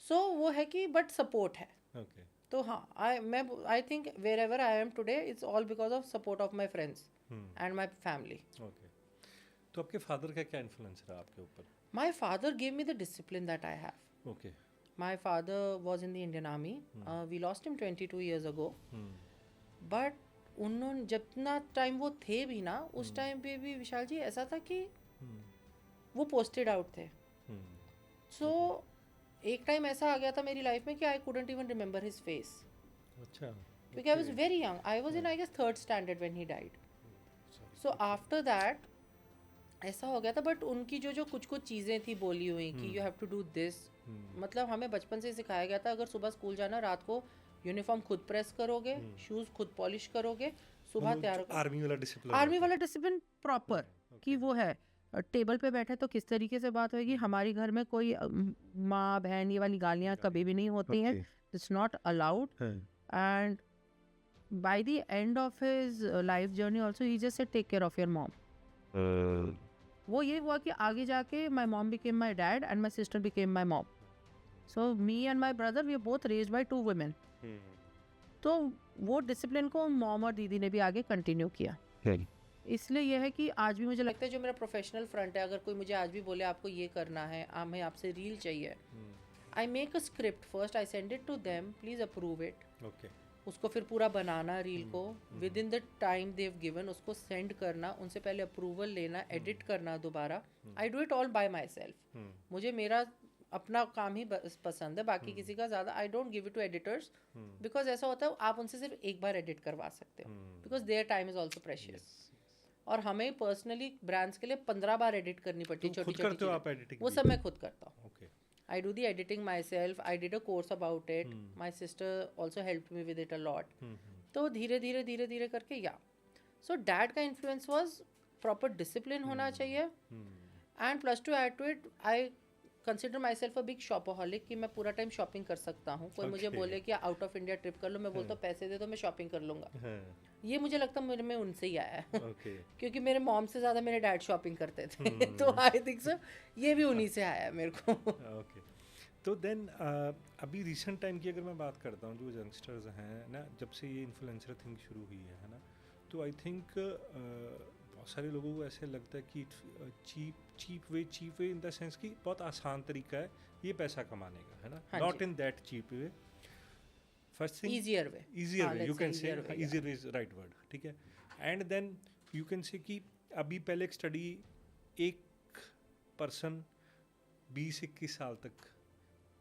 सो वो है कि बट सपोर्ट है। तो हाँ, I think wherever I am today it's all because of support of my friends and my family. तो आपके फादर का क्या इन्फ्लुएंस रहा आपके ऊपर? My father give me the discipline that I have. My father was in the Indian army, we lost him 22 years ago, but उन्होंने जितना time वो थे भी ना, उस टाइम पे भी विशाल जी ऐसा था कि वो पोस्टेड आउट थे। सो एक टाइम ऐसा आ गया था मेरी लाइफ में कि I couldn't even remember his face. अच्छा। क्योंकि I was very young, I was in I guess third standard when he died. So after that ऐसा हो गया था. बट उनकी जो कुछ चीज़ें थी बोली हुई कि you have to do this, मतलब हमें बचपन से सिखाया गया था अगर सुबह स्कूल जाना, रात को यूनिफॉर्म खुद प्रेस करोगे, शूज़ खुद पॉलिश करोगे, सुबह तैयार. आर्मी वाला डिसिप्लिन प्रॉपर कि वो है. टेबल पे बैठे तो किस तरीके से बात होगी. हमारे घर में कोई माँ बहन ये वाली गालियाँ कभी भी नहीं होती हैं. It's not allowed. And by the end of his life journey also he just said take care of your mom. वो ये हुआ कि आगे जाके my mom became my dad and my sister became my mom. So me and my brother we are both raised by 2 women. तो वो discipline को mom और दीदी ने भी आगे कंटिन्यू किया. इसलिए यह है कि आज भी मुझे लगता है जो मेरा प्रोफेशनल फ्रंट है, अगर कोई मुझे आज भी बोले आपको ये करना है, हमें आपसे रील चाहिए, I make a script first, I send it to them, please approve it. उसको फिर पूरा बनाना रील को within the time they have given, उसको सेंड करना, उनसे पहले अप्रूवल लेना, एडिट करना दोबारा. I do it all by myself. मुझे मेरा अपना काम ही पसंद है, बाकी किसी का ज़्यादा I don't give it to editors, because ऐसा होता है आप उनसे सिर्फ एक बार एडिट करवा सकते हो, because their time is also precious. और हमें पर्सनली ब्रांड्स के लिए 15 बार एडिट करनी पड़ती है छोटी छोटी. वो सब मैं खुद करता हूँ. I do the editing myself. I did a course about it. My sister also helped me with it a lot. तो धीरे धीरे करके या. So dad का influence was proper discipline होना चाहिए. And plus to add to it, I consider myself a big shopaholic कि मैं पूरा टाइम शॉपिंग कर सकता हूँ. कोई मुझे बोले कि आउट ऑफ इंडिया ट्रिप कर लो, मैं बोलता हूँ पैसे दे तो मैं शॉपिंग कर लूँगा. ये मुझे लगता है मेरे में उनसे ही आया है. क्योंकि मेरे मॉम से ज़्यादा मेरे डैड शॉपिंग करते थे. तो आई थिंक सो ये भी उन्हीं से आया है मेरे को. तो देन अभी रिसेंट टाइम की अगर मैं बात करता हूँ, जो यंगस्टर्स हैं ना, जब से ये इन्फ्लुएंसर थिंग शुरू हुई है ना, तो आई थिंक बहुत सारे लोगों को ऐसे लगता है कि cheap way in the sense कि बहुत आसान तरीका है ये पैसा कमाने का, है ना. Not in that cheap way. First thing easier way you can say easier way is right word, ठीक है. And then you can say कि अभी पहले एक स्टडी, एक पर्सन 20-21 साल तक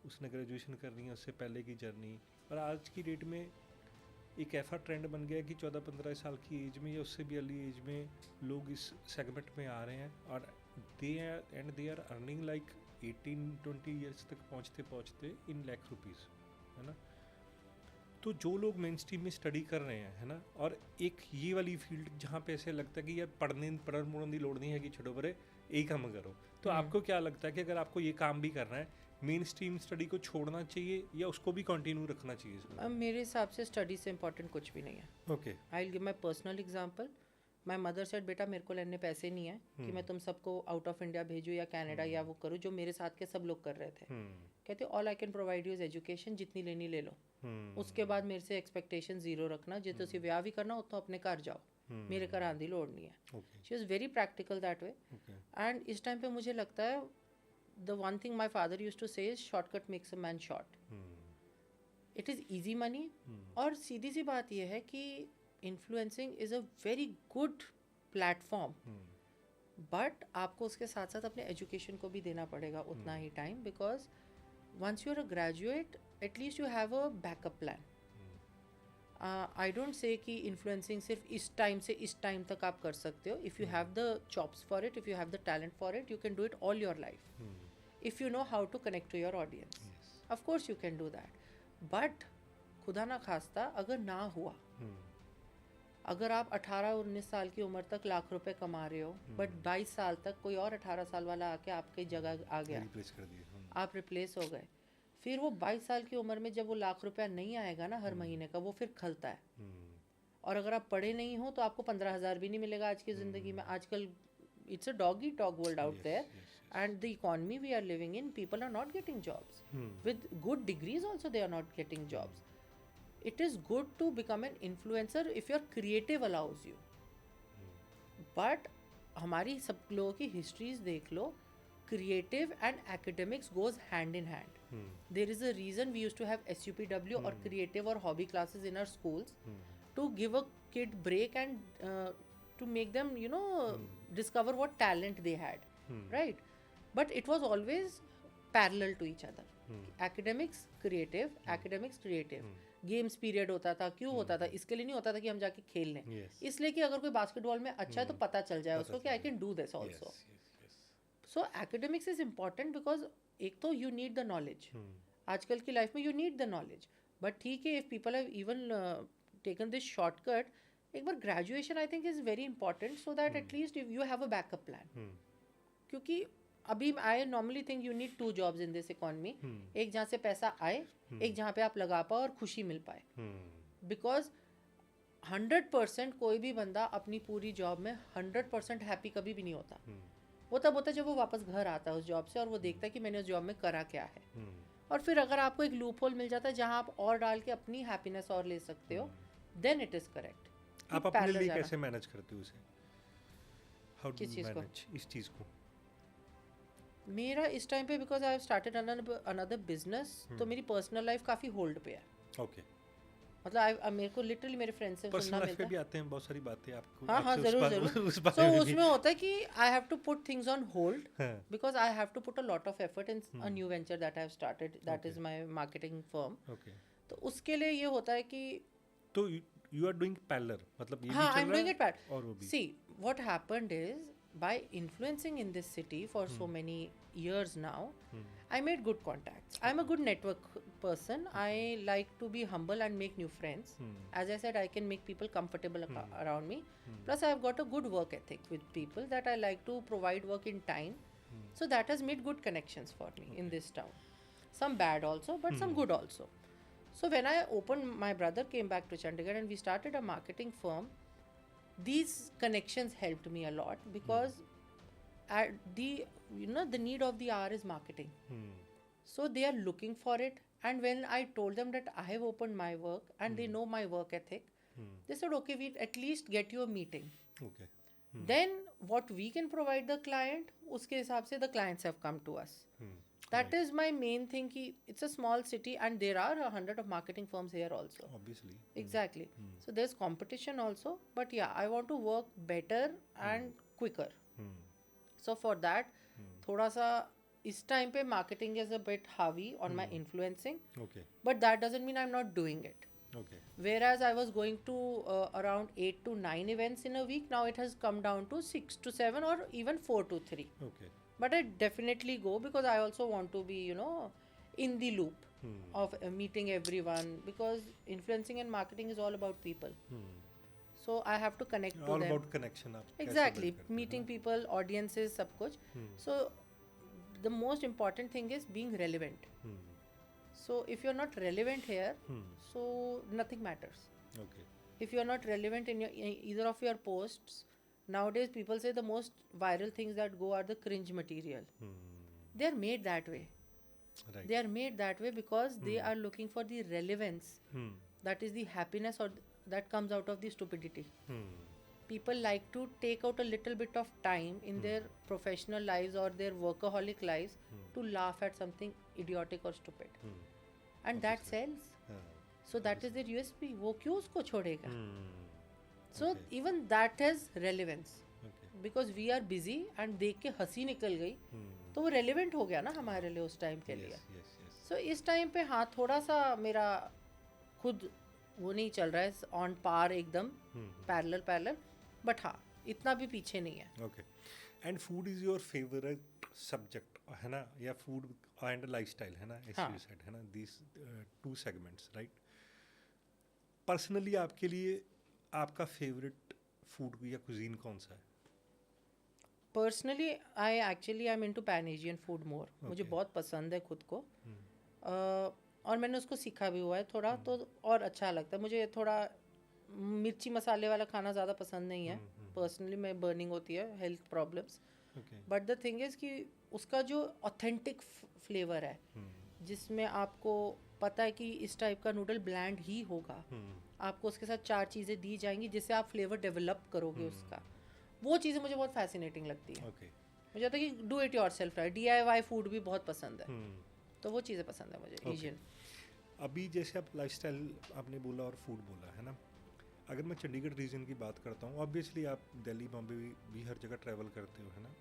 उसने ग्रेजुएशन करनी है, उससे पहले की जर्नी, और आज की डेट में एक ऐसा ट्रेंड बन गया कि 14-15 साल की एज में या उससे भी अर्ली एज में लोग इस सेगमेंट में आ रहे हैं, और they are earning like 18-20 years तक पहुँचते इन लाख रुपीज़, है ना. तो जो लोग मेन स्ट्रीम में स्टडी कर रहे हैं, है ना, और एक ये वाली फील्ड जहाँ पे ऐसे लगता है कि यार पढ़ने की लोड़ नहीं है कि छोड़ो बड़े यही काम करो, तो आपको क्या लगता है कि अगर आपको ये काम भी करना है, मेन स्ट्रीम स्टडी को छोड़ना चाहिए या उसको भी कंटिन्यू रखना चाहिए? मेरे हिसाब से स्टडी से इम्पोर्टेंट कुछ भी नहीं है. Okay, I will give my personal example. My mother said बेटा मेरे को लेने पैसे नहीं है कि मैं तुम सबको आउट ऑफ इंडिया भेजूँ या कनाडा या वो करूँ, जो मेरे साथ के सब लोग कर रहे थे. कहते all I can provide you is education, जितनी लेनी ले लो. उसके बाद मेरे से एक्सपेक्टेशन जीरो रखना, जे तुसी विआह भी करना उतो अपने घर जाओ, मेरे घर आने की लोड़ नहीं है. She was very practical that way. And इस टाइम पे मुझे लगता है the one thing my father used to say is shortcut makes a man short. It is easy money. और सीधी सी बात यह है कि influencing is a very good platform, but आपको उसके साथ साथ अपने एजुकेशन को भी देना पड़ेगा उतना ही time, because once you're a graduate at least you have a backup plan. I don't say कि influencing सिर्फ इस टाइम से इस टाइम तक आप कर सकते हो. if you have the chops for it, if you have the talent for it, you can do it all your life. if you know how to connect to your audience, of course you can do that. but खुदा ना खास्ता अगर ना हुआ, अगर आप 18-19 साल की उम्र तक लाख रुपए कमा रहे हो, बट 22 साल तक कोई और 18 साल वाला आके आपकी जगह आ गया, आप रिप्लेस हो गए, फिर वो 22 साल की उम्र में जब वो लाख रुपया नहीं आएगा ना हर महीने का, वो फिर खलता है. और अगर आप पढ़े नहीं हो तो आपको 15,000 भी नहीं मिलेगा आज की ज़िंदगी में. आजकल it's a dog eat dog world out there, and the economy we are living in, people are not getting jobs. With good degrees also they are not getting jobs. It is good to become an influencer if your creative allows you. But हमारी सब लोगों की histories देख लो, creative and academics goes hand in hand. There is a reason we used to have SUPW or creative or hobby classes in our schools to give a kid break and to make them, you know, discover what talent they had, right? But it was always parallel to each other. Academics, creative, academics, creative. Games period होता था, क्यों होता था? इसके लिए नहीं होता था कि हम जाके खेल लें, Yes. इसलिए कि अगर कोई बास्केटबॉल में अच्छा है तो पता चल जाए उसको कि I can do this also. Yes, yes, yes. So academics is important because एक तो यू नीड द नॉलेज, आजकल की लाइफ में you need the knowledge, but ठीक है, if people have even taken this shortcut, एक बार graduation I think is very important so that at least you have a backup plan. क्योंकि अभी I normally think you need 2 jobs in this economy, एक जहाँ से पैसा आए, एक जहाँ पे आप लगा पाओ और खुशी मिल पाए. बिकॉज 100% कोई भी बंदा अपनी पूरी जॉब में 100% हैप्पी कभी भी नहीं होता. वो तब होता है जब वो वापस घर आता है उस जॉब से और वो देखता है कि मैंने उस जॉब में करा क्या है. और फिर अगर आपको एक लूप होल मिल जाता है जहाँ आप और डाल के अपनी हैप्पीनेस और ले सकते हो, देन इट इज करेक्ट. आप अपने लिए कैसे मैनेज करते हो उसे? हाउ डू किस यू चीज़ को? मैनेज इस चीज़ को? मेरा इस टाइम पे because I have started another business, तो मेरी पर्सनल लाइफ काफ़ी होल्ड पे है. ओके. मतलब मेरे को लिटरली मेरे फ्रेंड से सुनना पर्सनल लाइफ मिलता पे है. भी आते हैं बहुत सारी बातें आपको. हाँ हाँ, आपसे जरूर उस जरूर. बारे सो में भी. उसमें होता है कि I have to put things on hold हाँ. Because I have to put a lot of effort in a new venture that I have started, that is my marketing firm. Okay. तो उसके लिए ये होता है कि तो यू आर डूइंग पैरेलल, मतलब ये भी हाँ, चल आई एम रहा डूइंग है इट पैड. और वो भी. See what happened is by influencing in this city for so many years now, I made good contacts. I'm a good network person. I like to be humble and make new friends. As I said, I can make people comfortable around me. Plus, I've got a good work ethic with people that I like to provide work in time. So that has made good connections for me in this town. Some bad also, but some good also. So when I opened, my brother came back to Chandigarh and we started a marketing firm. These connections helped me a lot because the need of the hour is marketing. So they are looking for it, and when I told them that I have opened my work and they know my work ethic, they said okay, we at least get you a meeting. Okay. Then what we can provide the client, uske hisab se the clients have come to us. That is my main thing ki it's a small city and there are 100 of marketing firms here also. Obviously. Exactly. So there's competition also, but yeah, I want to work better and quicker. So for that, thoda sa is time pe marketing is a bit heavy on my influencing. Okay. But that doesn't mean I'm not doing it. Okay. Whereas I was going to around 8 to 9 events in a week, now it has come down to 6 to 7 or even 4 to 3. Okay. But I definitely go because I also want to be, in the loop of meeting everyone, because influencing and marketing is all about people. So I have to connect to All them. about connection. आप कैसे Exactly. build करते हो, Meeting है people, audiences, सब कुछ. So the most important thing is being relevant. So if you're not relevant here, so nothing matters. ना? Okay. If you're not relevant in either of your posts, nowadays people say the most viral things that go are the cringe material. They are made that way. Right. They are made that way because they are looking for the relevance. That is the happiness or that comes out of the stupidity. People like to take out a little bit of time in their professional lives or their workaholic lives to laugh at something idiotic or stupid. And that sells. So that is their USP. वो क्यों उसको छोड़ेगा? So even that has relevance. Okay. Because we are busy and देख के हंसी निकल गई, तो वो relevant हो गया ना हमारे लिए उस टाइम के लिए. Yes, yes, yes. So इस टाइम पे हाँ थोड़ा सा मेरा खुद वो नहीं चल रहा है ऑन पार एकदम पैरेलल, बट हाँ इतना भी पीछे नहीं है. Okay. And food is your favorite subject, है ना? या food and lifestyle, है ना? As हाँ. you said, है ना? These two segments, right? Personally आपके लिए आपका favorite food या cuisine कौन सा है? Personally I actually I am into pan Asian food मोर. मुझे बहुत पसंद है खुद को. और मैंने उसको सीखा भी हुआ है थोड़ा, तो और अच्छा लगता है मुझे. थोड़ा मिर्ची मसाले वाला खाना ज़्यादा पसंद नहीं है पर्सनली. मैं बर्निंग होती है, health problems. But the thing is कि उसका जो ऑथेंटिक फ्लेवर है, जिसमें आपको पता है कि इस टाइप का नूडल ब्लैंड ही होगा, आपको उसके साथ 4 चीज़ें दी जाएंगी जिससे आप फ्लेवर डेवलप करोगे उसका. वो चीज़ें मुझे बहुत फैसिनेटिंग लगती है. मुझे लगता है कि do it your self. DIY food भी बहुत पसंद है. तो वो चीज़ें पसंद है मुझे एशियन. अभी जैसे आप लाइफस्टाइल आपने बोला और फूड बोला, है ना? अगर मैं चंडीगढ़ रीजन की बात करता हूँ, ऑब्वियसली आप दिल्ली बॉम्बे भी हर जगह ट्रैवल करते हो, है ना?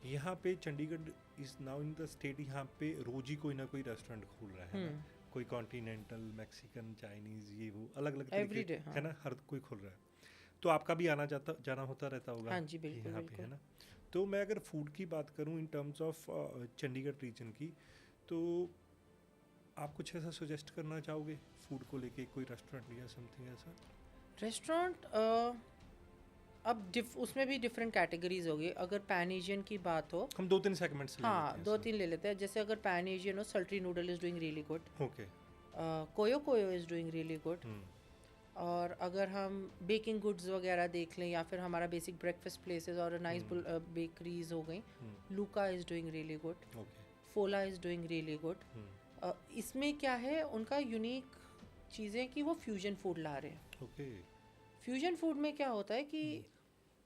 यहाँ पे Chandigarh is now in the state, यहाँ पे रोज़ ही कोई ना कोई रेस्टोरेंट खुल रहा है ना? कोई कॉन्टिनेंटल, मैक्सिकन, चाइनीज, ये वो अलग अलग एवरी तरीके डे। हाँ है ना, हर कोई खुल रहा है। तो आपका भी आना जाना होता रहता होगा हाँ जी, कि बिल्कुल यहाँ पे, बिल्कुल। है ना। तो मैं अगर फूड की बात करूँ in terms of Chandigarh region की, तो आप कुछ ऐसा सजेस्ट करना चाहोगे फूड को लेके, कोई रेस्टोरेंट या समथिंग ऐसा? रेस्टोरेंट अब उसमें भी डिफरेंट कैटेगरीज होगी। अगर पैन एशियन की बात हो, हम 2-3 सेगमेंट्स ले लेते हाँ हैं दो सर। तीन ले लेते हैं। जैसे अगर पैन एशियन हो, Sultry Noodle is doing really good, okay. Koyo Koyo is doing really good. Hmm. और अगर हम बेकिंग गुड्स वगैरह देख लें, या फिर हमारा बेसिक ब्रेकफास्ट प्लेसेस और नाइस बेकरीज हो गई, Luca is doing really good, okay. Fola is doing really good. इसमें क्या है उनका यूनिक चीज़ें कि वो फ्यूजन फूड ला रहे हैं। ओके। फ्यूजन फूड में क्या होता है कि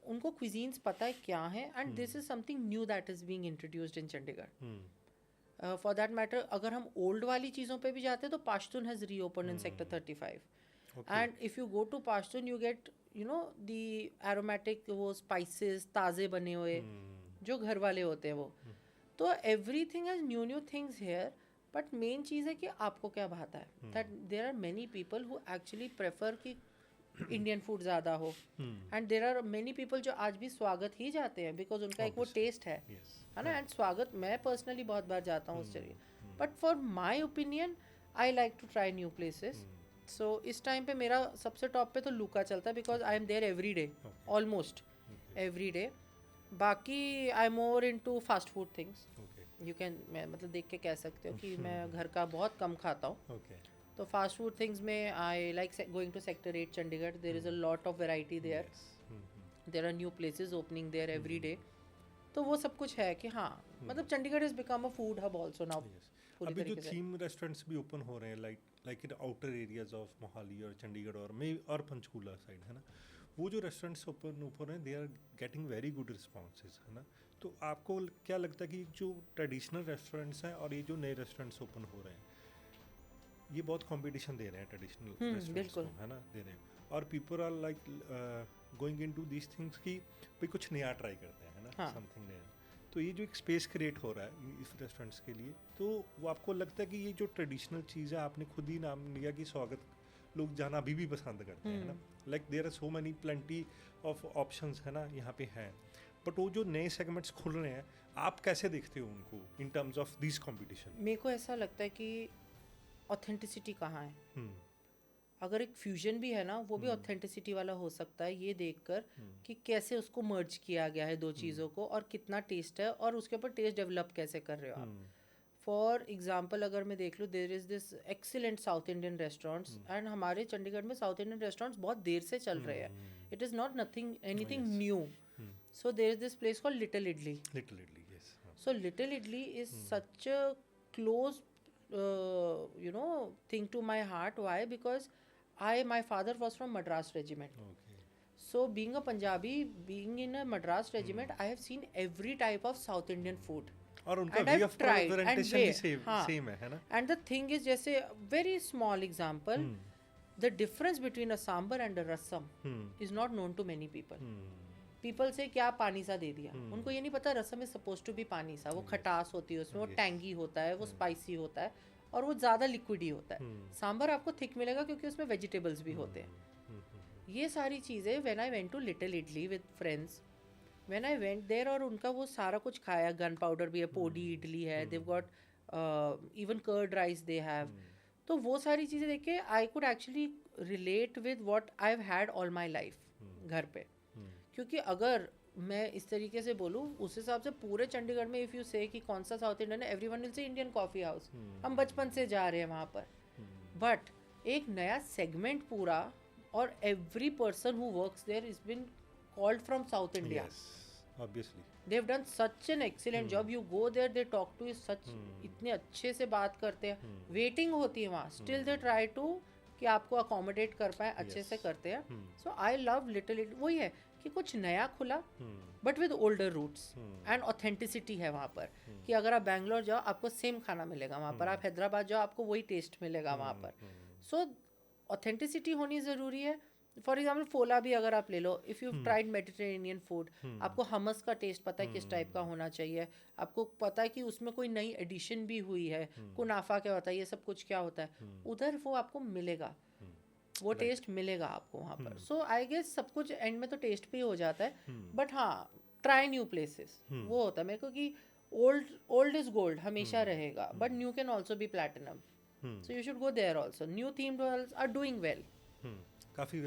उनको क्विजीन्स पता है क्या है, and this is something knew that is being introduced in Chandigarh. For that matter, अगर हम ओल्ड वाली चीज़ों पे भी जाते हैं तो Pashtun has reopen in sector 35, and if you go to Pashtun you get the aromatic वो स्पाइसेस ताज़े बने हुए जो घर वाले होते हैं वो। तो everything has new new things here, but main चीज़ है कि आपको क्या भाता है। That there are many people who actually prefer कि इंडियन फूड ज़्यादा हो, and there are many people जो आज भी स्वागत ही जाते हैं बिकॉज उनका एक वो टेस्ट है ना। एंड स्वागत मैं पर्सनली बहुत बार जाता हूँ उस जगह, but for my opinion I like to try new places. So इस टाइम पे मेरा सबसे टॉप पे तो लूका चलता है, because I am there every day, almost every day. बाकी I am more into fast food things. You can, मैं मतलब देख के कह सकते हो कि मैं घर का बहुत कम खाता हूँ। तो फास्ट फूड थिंग्स में I like going to sector 8 Chandigarh. There is a lot of variety there, there are new places opening there every day. तो वो सब कुछ है कि हाँ, मतलब Chandigarh is become a food hub also now. अभी जो थीम रेस्टोरेंट्स भी ओपन हो रहे हैं like in outer areas of Mohali और चंडीगढ़ और पंचकूला साइड, है ना, वो जो रेस्टोरेंट्स ओपन हो रहे हैं they are getting very good responses, है ना। तो आपको क्या लगता है कि जो ट्रेडिशनल रेस्टोरेंट्स हैं और ये जो नए रेस्टोरेंट्स ओपन हो रहे हैं, ये बहुत कंपटीशन दे रहे हैं ट्रेडिशनल रेस्टोरेंट्स को, है ना, दे रहे हैं, और people are like going into these things कि भाई कुछ नया ट्राई करते हैं, है ना, समथिंग नया। तो ये जो एक स्पेस क्रिएट हो रहा है इस रेस्टोरेंट्स के लिए, तो वो आपको लगता है कि ये जो ट्रेडिशनल चीज़ है, आपने खुद ही नाम लिया कि स्वागत लोग जाना अभी भी पसंद करते हैं, है ना, like there are so many plenty of options, है ना, यहाँ पे हैं, बट वो जो नए सेगमेंट्स खुल रहे हैं, आप कैसे देखते हो उनको इन टर्म्स ऑफ दिस कॉम्पिटिशन? मेरे को ऐसा लगता है कि ऑथेंटिसिटी कहाँ है। अगर एक फ्यूजन भी है ना, वो भी ऑथेंटिसिटी वाला हो सकता है, ये देखकर कि कैसे उसको मर्ज किया गया है दो चीज़ों को, और कितना टेस्ट है, और उसके ऊपर टेस्ट डेवलप कैसे कर रहे हो आप। फॉर एग्जाम्पल अगर मैं देख लूँ, there is this excellent south Indian restaurants, and हमारे चंडीगढ़ में साउथ इंडियन रेस्टोरेंट्स बहुत देर से चल रहे हैं। It is not nothing anything new. So there is this place called little idli. So little idli is such a close thing to my heart. Why? Because my father was from Madras regiment. So being a Punjabi, being in a Madras regiment, I have seen every type of South Indian food. और उनका way of presentation भी same है ना। And the thing is, जैसे very small example, the difference between a sambar and a rasam is not known to many people. People से क्या पानी सा दे दिया, उनको ये नहीं पता रसम इज सपोज टू बी पानी सा। वो खटास होती है उसमें, वो टैंगी होता है, वो स्पाइसी होता है, और वो ज़्यादा लिक्विड ही होता है। सांभर आपको थिक मिलेगा क्योंकि उसमें वेजिटेबल्स भी होते हैं। ये सारी चीज़ें when I went to little Idli with friends, when I went there, और उनका वो सारा कुछ खाया, गन पाउडर भी है, पोडी इडली है, they've got even curd rice they have. तो वो सारी चीज़ें देख के I could actually relate with what I have had all my life घर पे। क्योंकि अगर मैं इस तरीके से बोलूँ, उस हिसाब से पूरे चंडीगढ़ में इफ़ यू से कि कौन सा साउथ इंडियन है, everyone will say Indian coffee house. हम बचपन से जा रहे हैं वहाँ पर, बट एक नया सेगमेंट पूरा, और every person who works there is been called from South India. Obviously. They have done such an excellent job. You go there, they talk to you such, इतने अच्छे से बात करते हैं, वेटिंग होती है वहाँ, स्टिल दे ट्राई टू कि आपको अकोमोडेट कर पाए, अच्छे से करते हैं। So I love little it. वही है कि कुछ नया खुला, but with older roots, and authenticity है वहाँ पर, कि अगर आप बैंगलोर जाओ आपको सेम खाना मिलेगा वहाँ पर, आप हैदराबाद जाओ आपको वही टेस्ट मिलेगा वहाँ पर। सो ऑथेंटिसिटी होनी ज़रूरी है, फॉर एग्जाम्पल फोला भी अगर आप ले लो, if you tried Mediterranean food, आपको हमस का टेस्ट पता है किस टाइप का होना चाहिए, आपको पता है कि उसमें कोई नई एडिशन भी हुई है, कुनाफा क्या होता है, ये सब कुछ क्या होता है, उधर वो आपको मिलेगा, वो टेस्ट मिलेगा आपको वहाँ पर. सो आई गेस सब कुछ एंड में तो टेस्ट पे ही हो जाता है, बट हाँ ट्राई न्यू प्लेसेस वो होता है मेरे को कि ओल्ड इज गोल्ड हमेशा रहेगा, but new can also be platinum. So you should go there also. New themed halls are doing well, काफ़ी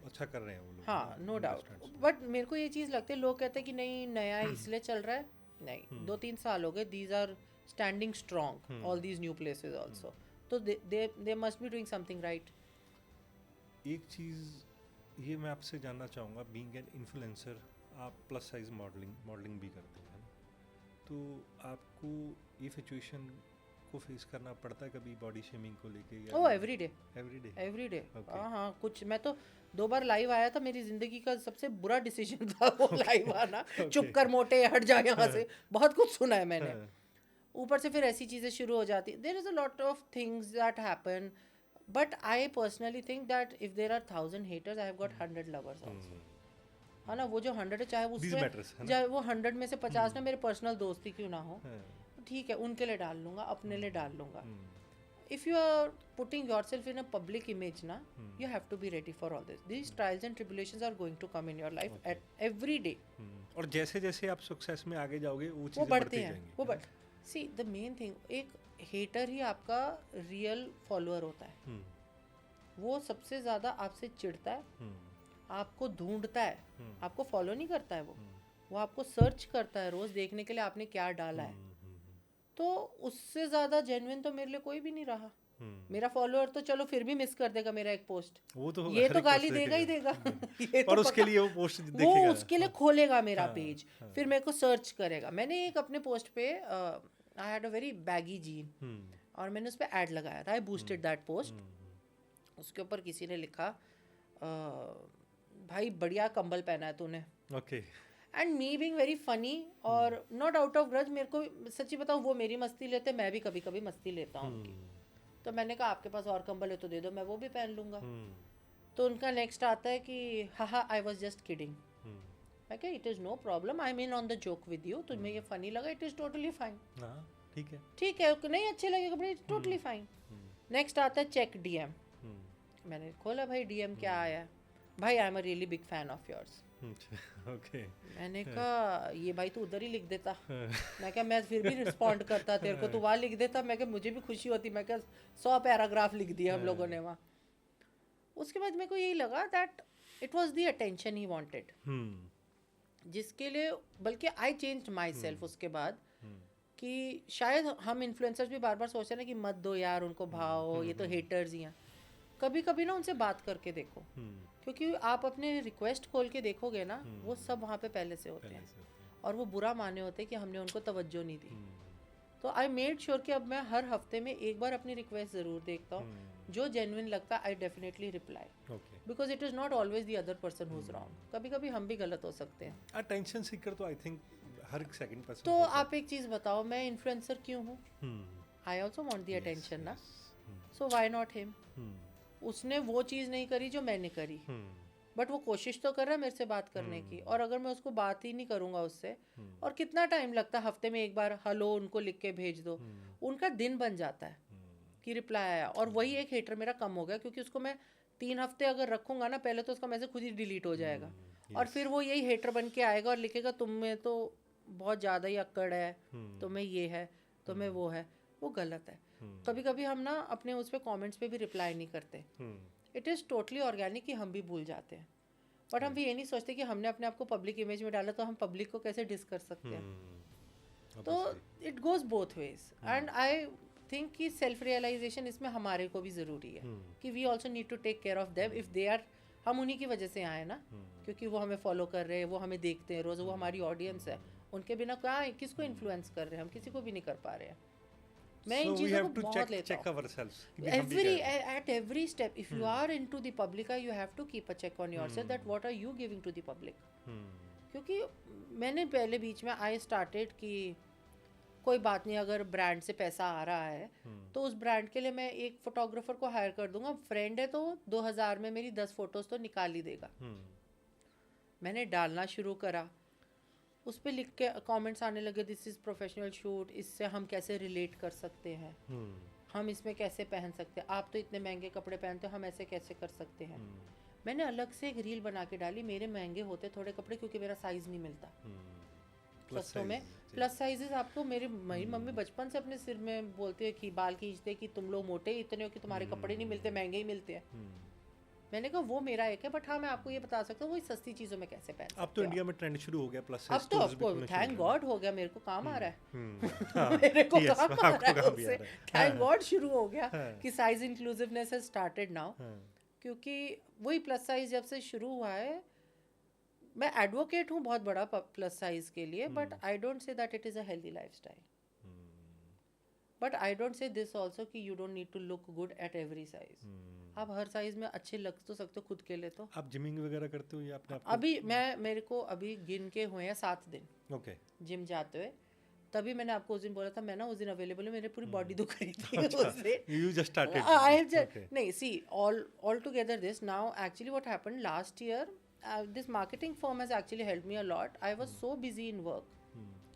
अच्छा कर रहे हैं वो लोग. हाँ नो डाउट. बट मेरे को ये चीज़ लगती है, लोग कहते हैं कि नहीं नया इसलिए चल रहा है, नहीं 2-3 साल हो गए, these are standing strong all these new places also, तो they must be doing something right. एक चीज़ ये मैं आपसे जानना चाहूँगा, बीइंग एन इन्फ्लुएंसर आप प्लस साइज मॉडलिंग भी करते हैं, तो आपको ये सिचुएशन को फेस करना पड़ता है कभी बॉडी शेमिंग को लेके? ओह एवरी डे एवरी डे. हाँ कुछ, मैं तो 2 बार लाइव आया था, मेरी जिंदगी का सबसे बुरा डिसीजन था वो लाइव आना. चुप कर मोटे, हट जा यहाँ से, बहुत कुछ सुना है मैंने. ऊपर से फिर ऐसी चीज़ें शुरू हो जाती. There is a lot of things that happen, but I personally think that if there are 1000 haters I have got 100 lovers also. है ना, वो जो 100 है, चाहे उसमें चाहे वो 100 में से 50 ना मेरे पर्सनल दोस्त ही क्यों ना हो, ठीक है, उनके लिए डाल लूँगा, अपने लिए डाल लूँगा. If you are putting yourself in a public image ना, you have to be ready for all this. These trials and tribulations are going to come in your life at every day. और जैसे जैसे आप success में आगे जाओगे वो चीज़ें बढ़ते हैं, वो बढ़. सी द मेन थिंग, एक हेटर ही आपका रियल फॉलोअर होता है. वो सबसे ज़्यादा आपसे चिढ़ता है, आपको ढूंढता है, आपको फॉलो नहीं करता है, वो आपको सर्च करता है रोज़ देखने के लिए आपने क्या डाला है. तो उससे ज़्यादा जेन्युइन तो मेरे लिए कोई भी नहीं रहा. मेरा फॉलोअर तो चलो फिर भी मिस कर देगा मेरा एक पोस्ट, वो तो ये तो गाली देगा ही देगा. ये और तो उसके लिए वो पोस्ट देखेगा, वो उसके लिए खोलेगा मेरा पेज, फिर मेरे को सर्च करेगा. मैंने एक अपने पोस्ट पे I had a very baggy gene और मैंने उस पर ऐड लगाया था. आई बूस्टेड दैट पोस्ट. उसके ऊपर किसी ने लिखा भाई बढ़िया कंबल पहना है तूने. Okay. And me being very funny और नॉट आउट ऑफ ग्रज, मेरे को सच्ची बताऊँ वो मेरी मस्ती लेते, मैं भी कभी कभी मस्ती लेता हूँ उनकी. तो मैंने कहा आपके पास और कंबल है तो दे दो, मैं वो भी पहन लूँगा. तो उनका नेक्स्ट आता है कि हाँ आई वॉज जस्ट किडिंग. मैं क्या, it is no problem, I mean on the joke with you. तुम्हें ये फनी लगा, इट इज़ टोटली फाइन. ठीक है, नहीं अच्छे लगे कपड़े, इट्स टोटली फाइन. नेक्स्ट आता है चेक डीएम. मैंने खोला, भाई डीएम क्या आया है, भाई I am a really big fan of yours. Okay. मैंने कहा ये भाई तू उधर ही लिख देता. मैं क्या, मैं फिर भी रिस्पॉन्ड करता तेरे को, तू वहाँ लिख देता. मैं क्या, मुझे भी खुशी होती. मैं क्या 100 पैराग्राफ लिख दिया हम लोगों ने वहाँ. उसके बाद मेरे को यही लगा that it was the attention he wanted, जिसके लिए बल्कि आई चेंज्ड माई सेल्फ उसके बाद. कि शायद हम इन्फ्लुएंसर्स भी बार बार सोचते हैं ना कि मत दो यार उनको भाव, ये तो हेटर्स ही हैं. कभी कभी ना उनसे बात करके देखो, क्योंकि आप अपने रिक्वेस्ट खोल के देखोगे ना, वो सब वहाँ पे पहले से होते हैं और वो बुरा माने होते हैं कि हमने उनको तवज्जो नहीं दी. तो आई मेड श्योर कि अब मैं हर हफ्ते में एक बार अपनी रिक्वेस्ट ज़रूर देखता हूँ. जो जेन्युइन लगता है I definitely reply, because it is not always the other person who is wrong. कभी कभी हम भी गलत हो सकते हैं. अटेंशन सीकर तो I think her second person. तो आप एक चीज़ बताओ, मैं इन्फ्लुएंसर क्यों हूँ? I also want the attention ना, सो व्हाई नॉट हिम? उसने वो चीज़ नहीं करी जो मैंने करी, बट वो कोशिश तो कर रहा है मेरे से बात करने की. और अगर मैं उसको बात ही नहीं करूँगा उससे, और कितना टाइम लगता है, हफ्ते में एक बार हेलो उनको लिख के भेज दो, उनका दिन बन जाता है कि रिप्लाई आया. और वही एक हेटर मेरा कम हो गया, क्योंकि उसको मैं 3 हफ्ते अगर रखूँगा ना, पहले तो उसका मैसेज खुद ही डिलीट हो जाएगा. और फिर वो यही हेटर बन के आएगा और लिखेगा तुम में तो बहुत ज़्यादा ही अक्कड़ है, तुम्हें ये है, तुम्हें वो है. वो गलत है. कभी कभी हम ना अपने उस पर कॉमेंट्स पे भी रिप्लाई नहीं करते. इट इज़ टोटली ऑर्गेनिक कि हम भी भूल जाते हैं, बट हम भी ये नहीं सोचते कि हमने अपने आप को पब्लिक इमेज में डाला तो हम पब्लिक को कैसे डिस कर सकते हैं. तो it goes both ways. And I think कि सेल्फ रियलाइजेशन इसमें हमारे को भी ज़रूरी है कि we also need to take care of them. If they are, हम उन्हीं की वजह से आए ना, क्योंकि वो हमें फॉलो कर रहे हैं, वो हमें देखते हैं रोज़, वो हमारी ऑडियंस है. उनके बिना क्या, किसको इन्फ्लुएंस कर रहे हैं हम? किसी को भी नहीं कर पा रहे हैं. मैं इन चीज़ों को बहुत लेता हूँ. At every step, if you are into the public eye, you have to keep a check on yourself that what are you giving to the public. क्योंकि मैंने पहले बीच में I started कि कोई बात नहीं, अगर ब्रांड से पैसा आ रहा है तो उस ब्रांड के लिए मैं एक फोटोग्राफर को हायर कर दूंगा, फ्रेंड है तो 2000 में मेरी 10 फोटोज तो निकाल ही देगा। मैंने डालना शुरू करा, उस पर लिख के कमेंट्स आने लगे, दिस इज़ प्रोफेशनल शूट, इससे हम कैसे रिलेट कर सकते हैं, हम इसमें कैसे पहन सकते हैं, आप तो इतने महंगे कपड़े पहनते हो, हम ऐसे कैसे कर सकते हैं। मैंने अलग से एक रील बना के डाली, मेरे महंगे होते थोड़े कपड़े क्योंकि मेरा साइज़ नहीं मिलता सस्तों में। प्लस साइजेस आपको मेरी मम्मी बचपन से अपने सिर में बोलती है कि बाल खींचते कि तुम लोग मोटे इतने हो कि तुम्हारे कपड़े नहीं मिलते, महंगे ही मिलते हैं। मैंने कहा वो मेरा एक है, बट हाँ मैं आपको ये बता सकता हूँ वो सस्ती चीज़ों में कैसे पहन सकते हो। अब तो इंडिया में ट्रेंड शुरू हो गया प्लस साइज, अब तो आपको थैंक गॉड हो गया, मेरे को काम आ रहा है मेरे को Yes, काम आ आपको रहा है काम भी आ उससे, रहा है। थैंक गॉड शुरू हो गया हाँ। कि size inclusiveness has started now. क्योंकि वही प्लस साइज जब से शुरू हुआ है, मैं एडवोकेट हूँ बहुत बड़ा प्लस साइज के लिए, but I don't say that it is a healthy lifestyle, but I don't say this also कि you don't need to look good at every size. आप हर साइज में अच्छे लग तो सकते हो खुद के लिए। तो आप जिमिंग वगैरह करते हो या अपने आप अभी मेरे को अभी गिन के हुए हैं 7 दिन ओके जिम जाते हुए, तभी मैंने आपको उस दिन बोला था मैं ना उस दिन अवेलेबल हूँ, मेरी पूरी बॉडी दुख रही थी उस दिन। You just started I have just नहीं see all together this now actually what happened last year, this marketing firm has actually helped me a lot. I was so busy in work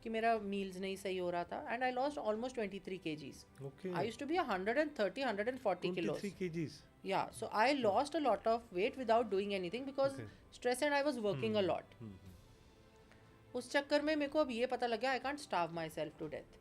कि मेरा meals नहीं सही हो रहा था, and I lost almost 23 kgs. Okay. I used to be 130 140 kilos. 23 kgs. Yeah, so I lost a lot of weight without doing anything because stress and I was working a lot. उस चक्कर में मेरे को अब ये पता लगा I can't starve myself to death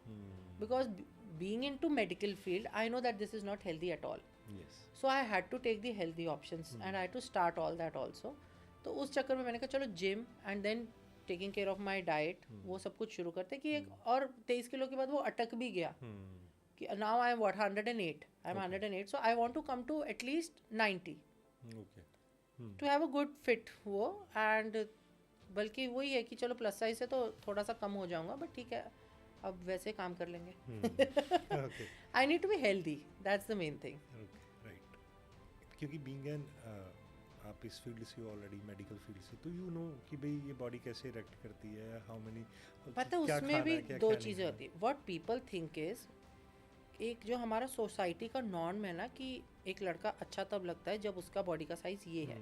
because being into medical field I know that this is not healthy at all. Yes. So I had to take the healthy options and I had to start all that also. तो उस चक्कर में मैंने कहा चलो gym and then taking care of my diet, वो सब कुछ शुरू करते कि एक और 23 किलो के बाद वो अटक भी गया कि now I am what 108, I am 108, so I want to come to at least 90 to have a good fit वो। एंड बल्कि वही है कि चलो प्लस साइज है तो थोड़ा सा कम हो जाऊंगा, बट ठीक है अब वैसे काम कर लेंगे। I need to be healthy, that's the main thing. Right, क्योंकि बीइंग एन आप इस फील्ड से ऑलरेडी मेडिकल फील्ड से, तो यू नो कि भाई ये बॉडी कैसे रिएक्ट करती है, हाउ मेनी पता है उसमें भी दो चीज़ें होती है। व्हाट पीपल थिंक इज, एक जो हमारा सोसाइटी का नॉर्म है ना कि एक लड़का अच्छा तब लगता है जब उसका बॉडी का साइज ये है।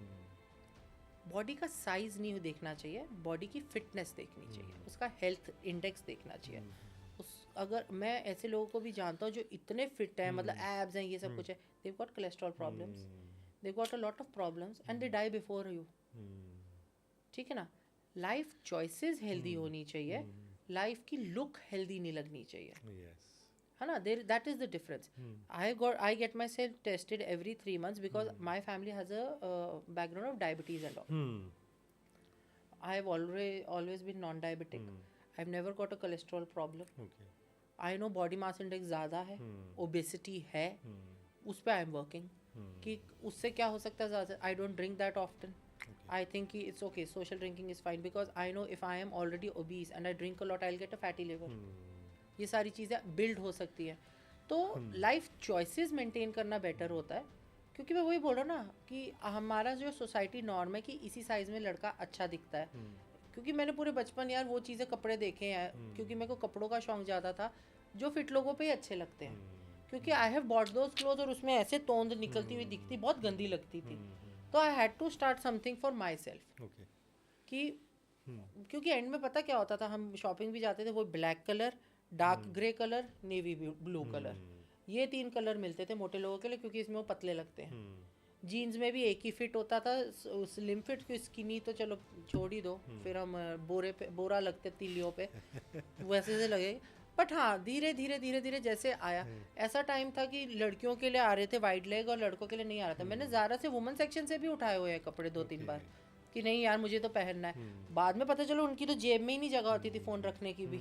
बॉडी का साइज नहीं देखना चाहिए, बॉडी की फिटनेस देखनी चाहिए, उसका हेल्थ इंडेक्स देखना चाहिए। उस अगर मैं ऐसे लोगों को भी जानता हूँ जो इतने फिट हैं, मतलब एब्स हैं, ये सब कुछ है, they got cholesterol problems, they got a lot of problems and they die before you. ठीक है ना, लाइफ चॉइसेस हेल्दी होनी चाहिए, लाइफ की लुक हेल्दी नहीं लगनी चाहिए, है ना। There that is the difference. I get my self tested every 3 months because my family has a background of diabetes and all. I have always been non diabetic, I have never got a cholesterol problem. I know body mass index ज़्यादा है, obesity है, उस पर I am working कि उससे क्या हो सकता है ज़्यादा। I don't drink that often, I think कि it's okay, social drinking is fine because I know if I am already obese and I drink a lot I will get a fatty liver. ये सारी चीज़ें build हो सकती है, तो life choices maintain करना better होता है। क्योंकि मैं वही बोल रहा हूँ ना कि हमारा जो सोसाइटी नॉर्म है कि इसी साइज़ में लड़का अच्छा दिखता है। क्योंकि मैंने पूरे बचपन यार वो चीज़ें कपड़े देखे हैं, क्योंकि मेरे को कपड़ों का शौक ज़्यादा था जो फिट लोगों पे ही अच्छे लगते हैं। क्योंकि I have bought those cloth और उसमें ऐसे तोंद निकलती हुई दिखती, बहुत गंदी लगती थी। तो I had to start something for my self कि क्योंकि एंड में पता क्या होता था, हम शॉपिंग भी जाते थे, वो black colour, dark grey colour, navy blue colour, ये 3 कलर मिलते थे मोटे लोगों के लिए क्योंकि इसमें वो पतले लगते हैं। जीन्स में भी एक ही फिट होता था, स्लिम फिट, क्योंकि स्किनी तो चलो छोड़ ही दो, फिर हम बोरा लगते तीलियों पे वैसे से लगे। बट हाँ धीरे धीरे जैसे आया, ऐसा टाइम था कि लड़कियों के लिए आ रहे थे वाइड लेग और लड़कों के लिए नहीं आ रहा था। मैंने ज़ारा से वुमेन सेक्शन से भी उठाए हुए हैं कपड़े 2-3 बार कि नहीं यार मुझे तो पहनना है। बाद में पता चलो उनकी तो जेब में ही नहीं जगह होती थी फ़ोन रखने की भी।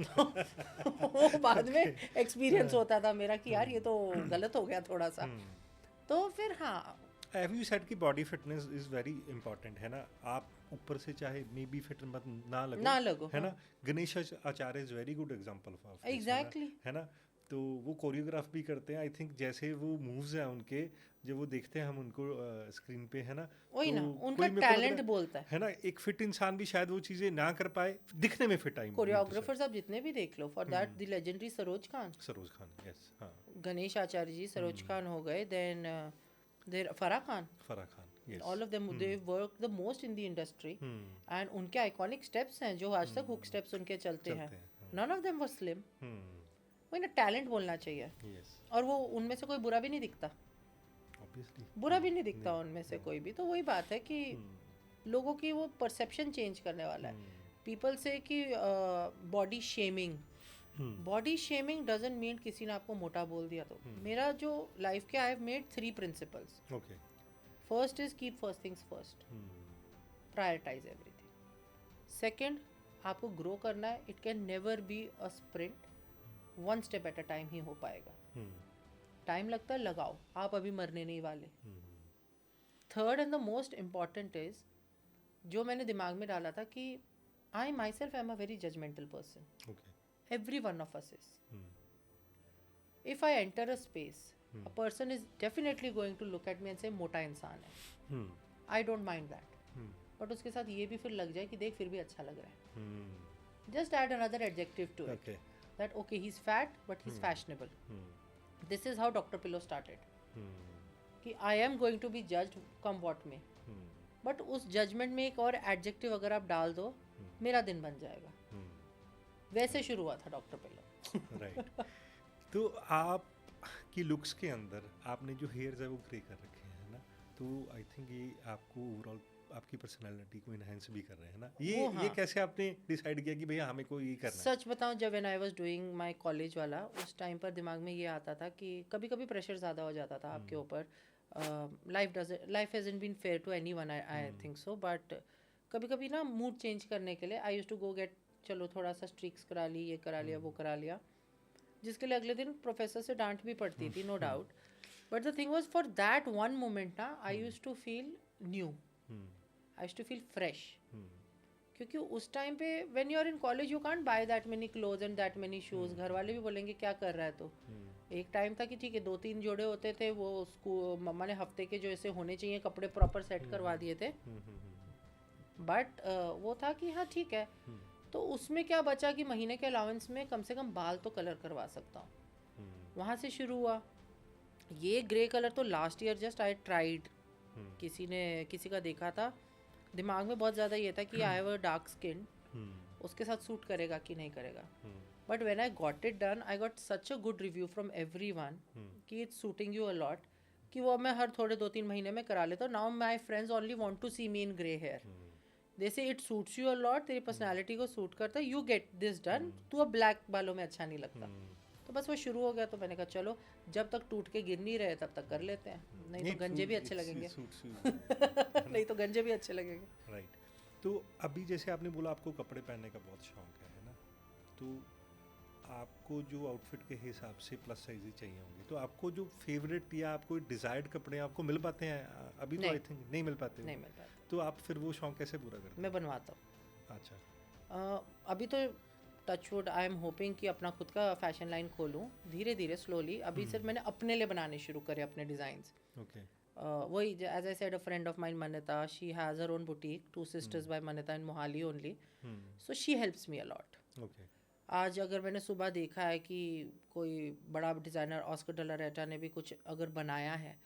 तो वो बाद में एक्सपीरियंस होता था मेरा कि यार ये तो गलत हो गया थोड़ा सा। तो फिर हाँ, हैव यू सेड कि body fitness is very important, है ना। आप ऊपर से चाहे मे बी फिट मत ना लगो, ना लगो, है ना। Ganesh Acharya is very good example of exactly, है ना। तो वो कोरियोग्राफ भी करते हैं आई थिंक, जैसे वो मूव्स हैं उनके, जब वो देखते हैं हम उनको स्क्रीन पे, है ना, वही ना, तो उनका कोई मेरे को लग रहा टैलेंट बोलता है ना, एक फिट इंसान भी शायद वो चीज़ें ना कर पाए, दिखने में फिट आई, कोरियोग्राफर्स आप जितने भी देख लो, for that the legendary Saroj Khan, Saroj Khan, yes, हाँ, गणेश आचार्य जी, सरोज खान हो गए, then there Farah Khan, yes, all of them they work the most in the industry, and उनके आइकॉनिक स्टेप्स हैं जो आज तक हुक स्टेप्स उनके चलते हैं, none of them were slim. वही ना, टैलेंट बोलना चाहिए, यस, और वो उनमें से कोई बुरा भी नहीं दिखता, ऑब्वियसली बुरा भी नहीं दिखता उनमें से कोई भी. तो वही बात है कि लोगों की वो परसेप्शन चेंज करने वाला है. पीपल से कि बॉडी शेमिंग डजंट मीन किसी ने आपको मोटा बोल दिया. तो मेरा जो लाइफ के, I have made 3 principles. Okay, first is keep first things first, prioritise everything. Second, आपको ग्रो करना है, it can never be a sprint, one step at a time ही हो पाएगा. टाइम लगता है, लगाओ, आप अभी मरने नहीं वाले. Third and the most important is, जो मैंने दिमाग में डाला था कि I myself am a very judgemental person. Every one of us is. If I enter a space, a person is definitely going to look at me and say मोटा इंसान है. I don't mind that. But उसके साथ ये भी फिर लग जाए कि देख फिर भी अच्छा लग रहा है. Just add another adjective to it. That okay, he's fat but he's fashionable. This is how Dr. Pillow started. कि I am going to be judged come what may. But उस judgment में एक और adjective अगर आप डाल दो, मेरा दिन बन जाएगा. वैसे शुरू हुआ था डॉक्टर पिल्लो. राइट. तो आप की लुक्स के अंदर आपने जो हेयर्स है वो ग्रे कर रखे हैं ना, तो आई थिंक ये आपको ओवरऑल आपकी पर्सनालिटी को इनहेंस भी कर रहे हैं ना. ये कैसे आपने डिसाइड किया कि भैया हमें को ये करना है? सच बताऊं, जब when I was doing my college वाला, उस टाइम पर दिमाग में ये आता था कि कभी कभी प्रेशर ज़्यादा हो जाता था आपके ऊपर. Life hasn't been fair to anyone, I think so. But कभी कभी ना मूड चेंज करने के लिए I used to go get, चलो थोड़ा सा स्ट्रिक्स करा ली, ये करा लिया, वो करा लिया, जिसके लिए अगले दिन प्रोफेसर से डांट भी पड़ती थी, no doubt. But the thing was, for that one moment ना, I used to feel new, I used to feel fresh. क्योंकि उस टाइम पे when you are in college, you can't buy that many clothes and that many shoes. घर वाले भी बोलेंगे क्या कर रहा है. तो एक टाइम था कि ठीक है 2-3 जोड़े होते थे, वो स्कूल मम्मा ने हफ्ते के जो ऐसे होने चाहिए कपड़े प्रॉपर सेट करवा दिए थे. बट वो था कि हाँ ठीक है, तो उसमें क्या बचा कि महीने के अलाउंस में कम से कम बाल तो कलर करवा सकता हूँ. वहाँ से शुरू हुआ. ये ग्रे कलर तो last year just I tried, किसी का देखा था, दिमाग में बहुत ज़्यादा ये था कि I have a dark skin, उसके साथ सूट करेगा कि नहीं करेगा. But when I got it done, I got such a good review from everyone कि it's suiting you a lot, कि वो मैं हर थोड़े 2-3 महीने में करा लेता हूँ. Now my friends only want to see me in grey hair. They say it suits you a lot, तेरी पर्सनालिटी को सूट करता है, यू गेट दिस डन. तू अब ब्लैक बालों में अच्छा नहीं लगता. तो बस वो शुरू हो गया. तो मैंने कहा चलो, जब तक टूट के गिर नहीं रहे तब तक कर लेते हैं, नहीं तो गंजे भी अच्छे लगेंगे. नहीं तो गंजे भी अच्छे लगेंगे. राइट. तो अभी जैसे आपने बोला आपको कपड़े पहनने का बहुत शौक है ना, तो आपको जो आउटफिट के हिसाब से प्लस साइज ही चाहिए होंगे, तो आपको जो फेवरेट या आपको डिजायर्ड कपड़े आपको मिल पाते हैं अभी? तो आई थिंक नहीं मिल पाते. तो आप फिर वो शौक कैसे पूरा करते हैं? मैं बनवाता हूँ. अच्छा. अभी तो टचवुड आई एम होपिंग कि अपना खुद का फैशन लाइन खोलूँ धीरे धीरे स्लोली. अभी सिर्फ मैंने अपने लिए बनाने शुरू करे अपने डिज़ाइंस. ओके. वही as I said, a friend of mine Manita, she has her own boutique, 2 sisters by Manita in Mohali only. So she helps me a lot. Okay. आज अगर मैंने सुबह देखा है कि कोई बड़ा डिज़ाइनर ऑस्कर डे ला रेटा ने भी कुछ अगर बनाया है,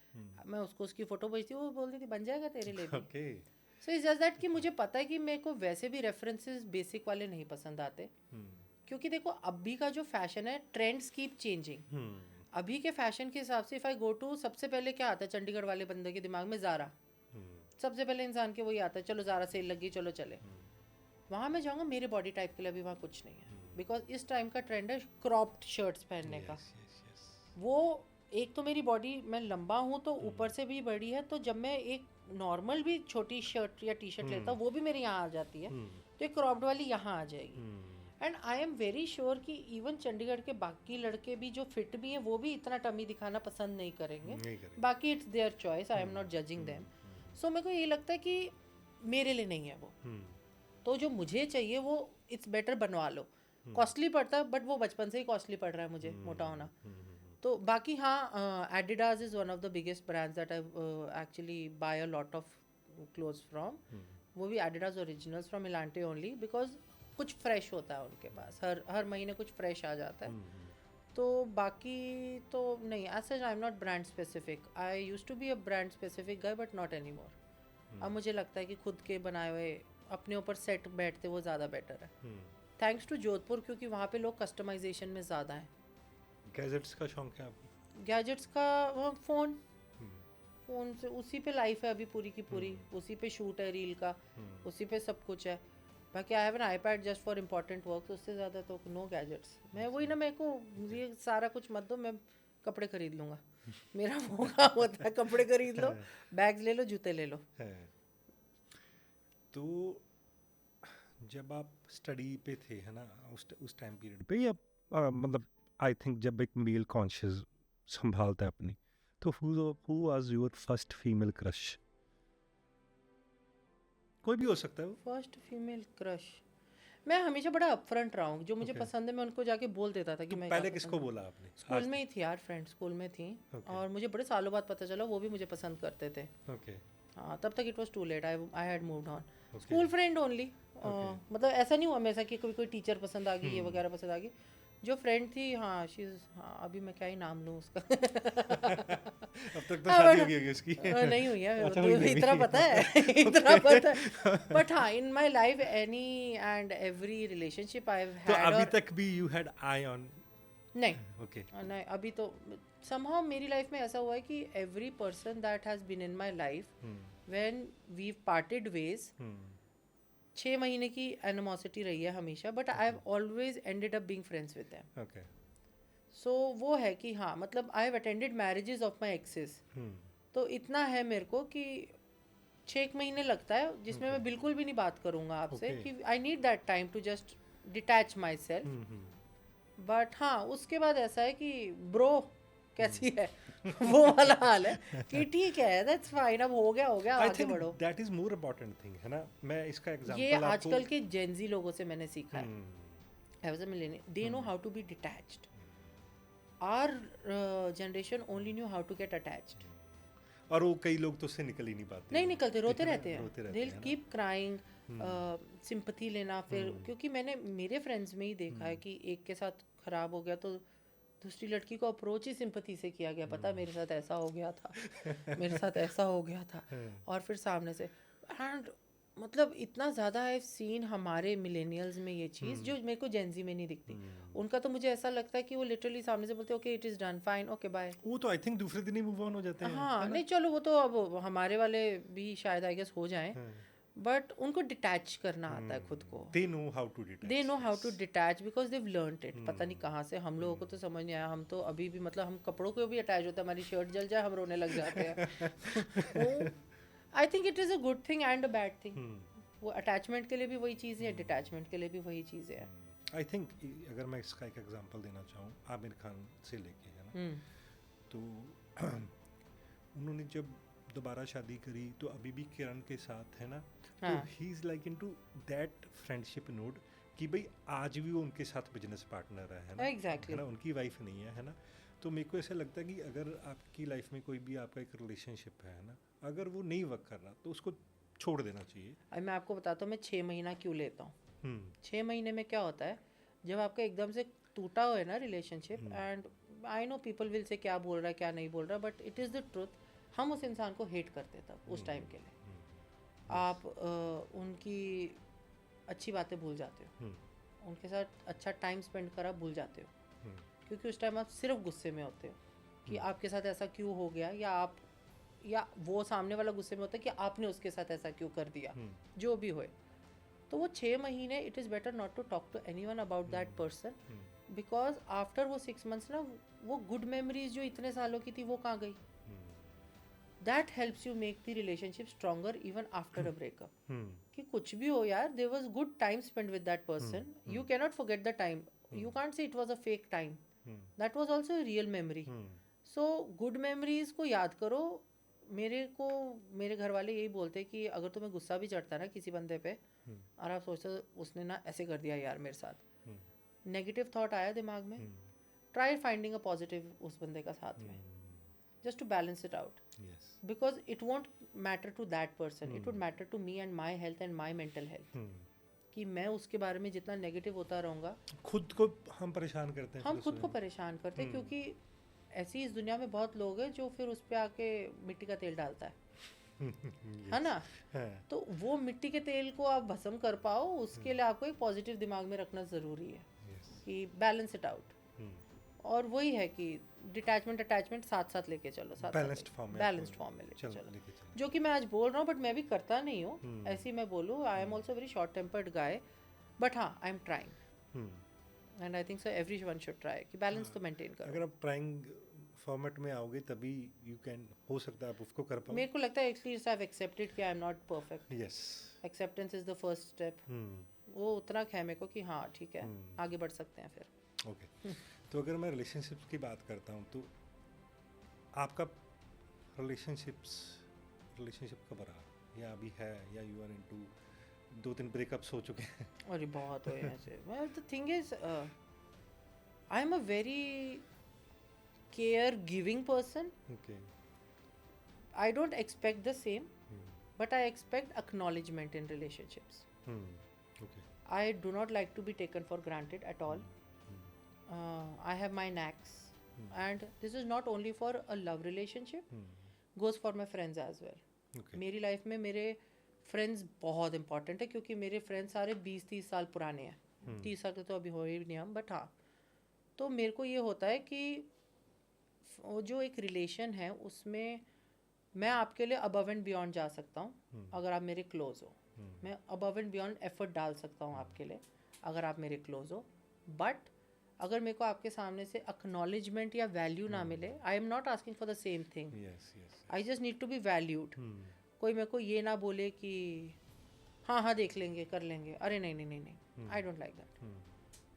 मैं उसको उसकी फ़ोटो भेजती हूँ, वो बोलती थी बन जाएगा तेरे लिए भी. सो इट्स जस्ट दैट कि मुझे पता है कि मेरे को वैसे भी रेफरेंसेस बेसिक वाले नहीं पसंद आते. क्योंकि देखो अभी का जो फैशन है, ट्रेंड्स कीप चेंजिंग. अभी के फैशन के हिसाब से इफ़ आई गो टू, सबसे पहले क्या आता है चंडीगढ़ वाले बंदे के दिमाग में? ज़ारा. सबसे पहले इंसान के वही आता है, चलो ज़ारा सेल लगी, चलो चले. वहाँ मैं जाऊँगा, मेरे बॉडी टाइप के लिए अभी वहाँ कुछ नहीं है. बिकॉज इस टाइम का ट्रेंड है क्रॉप्ड शर्ट्स पहनने का. वो एक तो मेरी बॉडी, मैं लंबा हूँ तो ऊपर से भी बड़ी है, तो जब मैं एक नॉर्मल भी छोटी शर्ट या टी शर्ट लेता हूँ, वो भी मेरे यहाँ आ जाती है. तो एक क्रॉप्ड वाली यहाँ आ जाएगी. And I am very sure कि इवन चंडीगढ़ के बाकी लड़के भी जो फिट भी हैं, वो भी इतना टमी दिखाना पसंद नहीं करेंगे. बाकी it's their choice, I am not judging them. So मेरे को ये लगता है कि मेरे लिए नहीं है वो. तो जो मुझे चाहिए वो इट्स बेटर बनवा लो. कॉस्टली पड़ता है, बट वो बचपन से ही कॉस्टली पड़ रहा है मुझे मोटा होना। तो बाकी हाँ, Adidas is one of the biggest brands that I actually buy a lot of clothes from. वो भी एडिडास ओरिजिनल्स फ्रॉम मिलांटे ओनली, बिकॉज कुछ फ्रेश होता है उनके पास, हर महीने कुछ फ्रेश आ जाता है। तो बाकी तो नहीं, as such I am not brand specific. I used to be a brand specific guy, but not any more. अब मुझे लगता है कि खुद के बनाए हुए अपने ऊपर सेट बैठते वो ज़्यादा बेटर है। थैंक्स टू जोधपुर, क्योंकि वहाँ पे लोग कस्टमाइजेशन में ज़्यादा हैं। गैजेट्स का शौक है आपको? गैजेट्स का फ़ोन से उसी पे लाइफ है अभी पूरी की पूरी, उसी पे शूट है रील का, उसी पे सब कुछ है। बाकी I have an iPad just for important work, उससे ज़्यादा तो नो गैजेट्स। मैं वही ना, मेरे को ये सारा कुछ मत दो, मैं कपड़े खरीद लूँगा। मेरा वो काम होता है, कपड़े खरीद लो, बैग्स ले लो, जूते ले लो। तो जब आप स्टडी पे थे, है ना, उस टाइम पीरियड पे, या मतलब आई थिंक जब एक मेल कॉन्शियस संभालता है अपनी, तो who was your first female crush? कोई भी हो सकता है वो। फर्स्ट फीमेल क्रश, मैं हमेशा बड़ा अपफ्रंट रहा हूँ। जो मुझे Okay. पसंद है मैं उनको जाके बोल देता था कि तो मैं पहले क्या किसको पसंद है। बोला आपने? स्कूल में ही थी यार, फ्रेंड स्कूल में थी। Okay. और मुझे बड़े सालों बाद पता चला वो भी मुझे पसंद करते थे। ओके। हाँ, तब तक it was too late, I had moved on. Okay. School friend only. Okay. मतलब ऐसा नहीं हुआ हमेशा कि कोई टीचर पसंद आ गई, ये वगैरह पसंद आ गई। जो फ्रेंड थी, हाँ शी, हाँ अभी मैं क्या ही नाम लूँ उसका। अब तक तो शादी हो गई होगी उसकी। नहीं हुई है, अच्छा, तो हुई नहीं इतना अभी। पता है। इतना पता है। बट हाँ, इन my life any and every relationship I have तो हैड, अभी और तक भी यू हैड आई ऑन? नहीं ओके। नहीं, अभी तो somehow मेरी लाइफ में ऐसा हुआ है कि every person that has been in my life, when we parted ways, 6 महीने की एनिमोसिटी रही है हमेशा, but I have always ended up being friends with them. Okay. So वो है कि हाँ, मतलब I have attended marriages of my exes. तो इतना है मेरे को कि 6 महीने लगता है जिसमें मैं बिल्कुल भी नहीं बात करूँगा आपसे, Okay. कि I need that time to just detach my self. But हाँ, उसके बाद ऐसा है कि ब्रो कैसी है, वो वाला हाल है कि ठीक है, दैट्स फाइन, अब हो गया, आई आगे थिंक बढ़ो। That is more important thing, है ना। मैं इसका एग्जांपल ये आपको आजकल के जेनजी लोगों से मैंने सीखा है। I was a millennial, they know how to be detached. Our generation only knew how to get attached. और वो कई लोग तो उससे निकल ही नहीं पाते। नहीं निकलते, रोते रहते हैं, रोते दे रहते विल हैं कीप क्राइंग, सिंपैथी लेना। फिर क्योंकि मैंने मेरे फ्रेंड्स में ही देखा है कि एक के साथ खराब हो गया तो दूसरी लड़की को अप्रोच ही सिंपैथी से किया गया, पता मेरे साथ ऐसा हो गया था, मेरे साथ ऐसा हो गया था। और फिर सामने से, एंड मतलब इतना ज़्यादा है सीन हमारे मिलेनियल्स में ये चीज़, जो मेरे को जेंजी में नहीं दिखती। उनका तो मुझे ऐसा लगता है कि वो लिटरली सामने से बोलते हैं okay it is done, fine, okay bye. वो तो आई थिंक दूसरे दिन ही मूव ऑन हो जाते हैं। हाँ नहीं चलो, वो तो अब हमारे वाले भी शायद आई गेस हो जाएं, बट उनको डिटैच करना आता है खुद को। They know how to detach. They know how to detach because they've learned it. पता नहीं कहाँ से, हम लोगों को तो समझ नहीं आया। हम तो अभी भी, मतलब हम कपड़ों को भी अटैच होता है, हमारी शर्ट जल जाए हम रोने लग जाते हैं। I think it is a good thing and a bad thing. वो अटैचमेंट के लिए भी वही चीज़ है, डिटैचमेंट के लिए भी वही चीज़ है। आई थिंक अगर मैं इसका एक एग्जांपल देना चाहूँ आमिर खान से लेके, है ना, तो उन्होंने जब दोबारा शादी करी तो अभी भी किरण के साथ, है ना, तो he is like into that friendship node कि भाई आज भी वो उनके साथ बिजनेस पार्टनर है ना। एग्जैक्टली, है ना, उनकी वाइफ नहीं है, है ना। तो मेरे को ऐसा लगता है कि अगर आपकी लाइफ में कोई भी आपका एक रिलेशनशिप है ना, अगर वो नहीं वर्क कर रहा तो उसको छोड़ देना चाहिए। अब मैं आपको बताता हूँ मैं 6 महीना क्यों लेता हूँ। 6 महीने में क्या होता है, जब आपका एकदम से टूटा हो है ना relationship, and I know people will say क्या बोल रहा है क्या नहीं बोल रहा, but it is the truth. हम उस इंसान को हेट करते तब उस टाइम के लिए। आप उनकी अच्छी बातें भूल जाते हो, उनके साथ अच्छा टाइम स्पेंड करा भूल जाते हो, क्योंकि उस टाइम आप सिर्फ गुस्से में होते हो कि आपके साथ ऐसा क्यों हो गया, या वो सामने वाला गुस्से में होता है कि आपने उसके साथ ऐसा क्यों कर दिया। जो भी होए, तो वो 6 महीने it is better not to talk to anyone about that person, because after वो 6 मंथ्स ना, वो गुड मेमोरीज जो इतने सालों की थी वो कहाँ गई। That helps you make the relationship stronger even after a breakup. कि कुछ भी हो यार, there was good time spend with that person, you can not forget the time, you can't say it was a fake time, that was also a real memory. So good memories को याद करो। मेरे घर वाले यही बोलते हैं कि अगर तुम्हें गुस्सा भी चढ़ता है ना किसी बंदे पे, और आप सोचते हो उसने ना ऐसे कर दिया यार मेरे साथ, नेगेटिव थॉट आया दिमाग में, ट्राई फाइंडिंग अ पॉजिटिव उस बंदे का साथ में, just to balance it out, yes, because it won't matter to that person, it would matter to me and my health and my mental health, कि मैं उसके बारे में जितना नेगेटिव होता रहूँगा, खुद को हम परेशान करते हैं, हम फिर खुद को उसमें। परेशान करते हैं, क्योंकि ऐसी इस दुनिया में बहुत लोग हैं जो फिर उस पर आके मिट्टी का तेल डालता है ना, हाँ, तो वो मिट्टी के तेल को आप भस्म कर पाओ, उसके लिए आपको एक पॉजिटिव दिमाग में रखना ज़रूरी है, yes, कि बैलेंस इट आउट, और वही है कि डिटैचमेंट अटैचमेंट साथ साथ लेके चलो, साथ बैलेंस्ड फॉर्म में बैलेंस्ड फॉर्म में लेके चलो, लेके चलो। जो कि मैं आज बोल रहा हूँ, बट मैं भी करता नहीं हूँ, ऐसे ही मैं बोलूँ, I am also very short tempered guy, but हाँ, I am trying, and I think so everyone should try कि बैलेंस तो मेंटेन करो। अगर आप ट्राइंग फॉर्मेट में आओगे तभी यू कैन, हो सकता है आप उसको कर पाओ। मेरे को लगता है एटलीस्ट आई हैव एक्सेप्टेड कि आई am not perfect, yes, acceptance is the first step, वो उतना है मेरे को कि हाँ ठीक है, आगे बढ़ सकते हैं फिर। ओके, तो अगर मैं रिलेशनशिप्स की बात करता हूँ तो आपका रिलेशनशिप कब रहा, या अभी है, या यू आर इनटू 2-3 ब्रेकअप्स हो चुके हैं? अरे बहुत हुए ऐसे, well the thing is I am a very care giving person, okay, I don't expect the same, but I expect acknowledgement in relationships, okay, I do not like to be taken for granted at all, I have my knacks, and this is not only for a love relationship, goes for my friends as well, okay, मेरी life में मेरे friends बहुत important है, क्योंकि मेरे friends सारे 20-30 साल पुराने हैं, 30 साल के तो अभी हो ही नहीं हम, बट हाँ, तो मेरे को ये होता है कि वो जो एक रिलेशन है उसमें मैं आपके लिए अबव एंड बियॉन्ड जा सकता हूँ अगर आप मेरे क्लोज हो, मैं अबव एंड बियॉन्ड एफर्ट डाल सकता हूँ आपके लिए अगर आप मेरे क्लोज हो, बट अगर मेरे को आपके सामने से एक्नॉलेजमेंट या वैल्यू ना मिले, I am not asking for the same thing, yes, yes, I just need to be valued, कोई मेरे को ये ना बोले कि हाँ हाँ देख लेंगे कर लेंगे, अरे नहीं नहीं नहीं नहीं, आई डोंट लाइक दैट,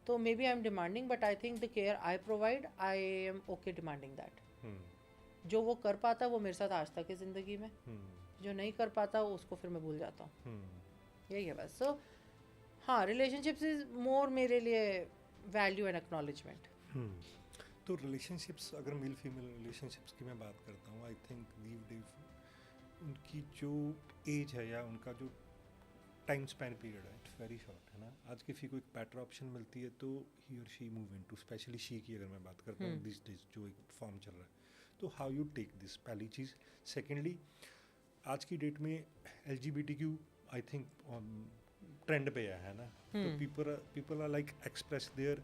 तो maybe I am demanding, but I think the care I provide, I am okay demanding that, जो वो कर पाता वो मेरे साथ आज तक है ज़िंदगी में, जो नहीं कर पाता उसको फिर मैं भूल जाता हूँ, यही है बस। सो हाँ, रिलेशनशिप्स इज मोर मेरे लिए वैल्यू एंड एक्नॉलेजमेंट। तो रिलेशनशिप्स, अगर मेल फीमेल रिलेशनशिप्स की मैं बात करता हूँ, आई थिंक दीव डे उनकी जो एज है या उनका जो टाइम स्पैन पीरियड है, इट्स वेरी शॉर्ट, है ना। आज किसी को एक बेटर ऑप्शन मिलती है तो ही और she move into, specially she की अगर मैं बात करता हूँ दिस डेज जो एक फॉर्म चल रहा है, तो हाउ यू टेक दिस, पहली चीज़। सेकेंडली, आज की डेट में LGBTQ आई थिंक ट्रेंड पे है ना, तो people are like express their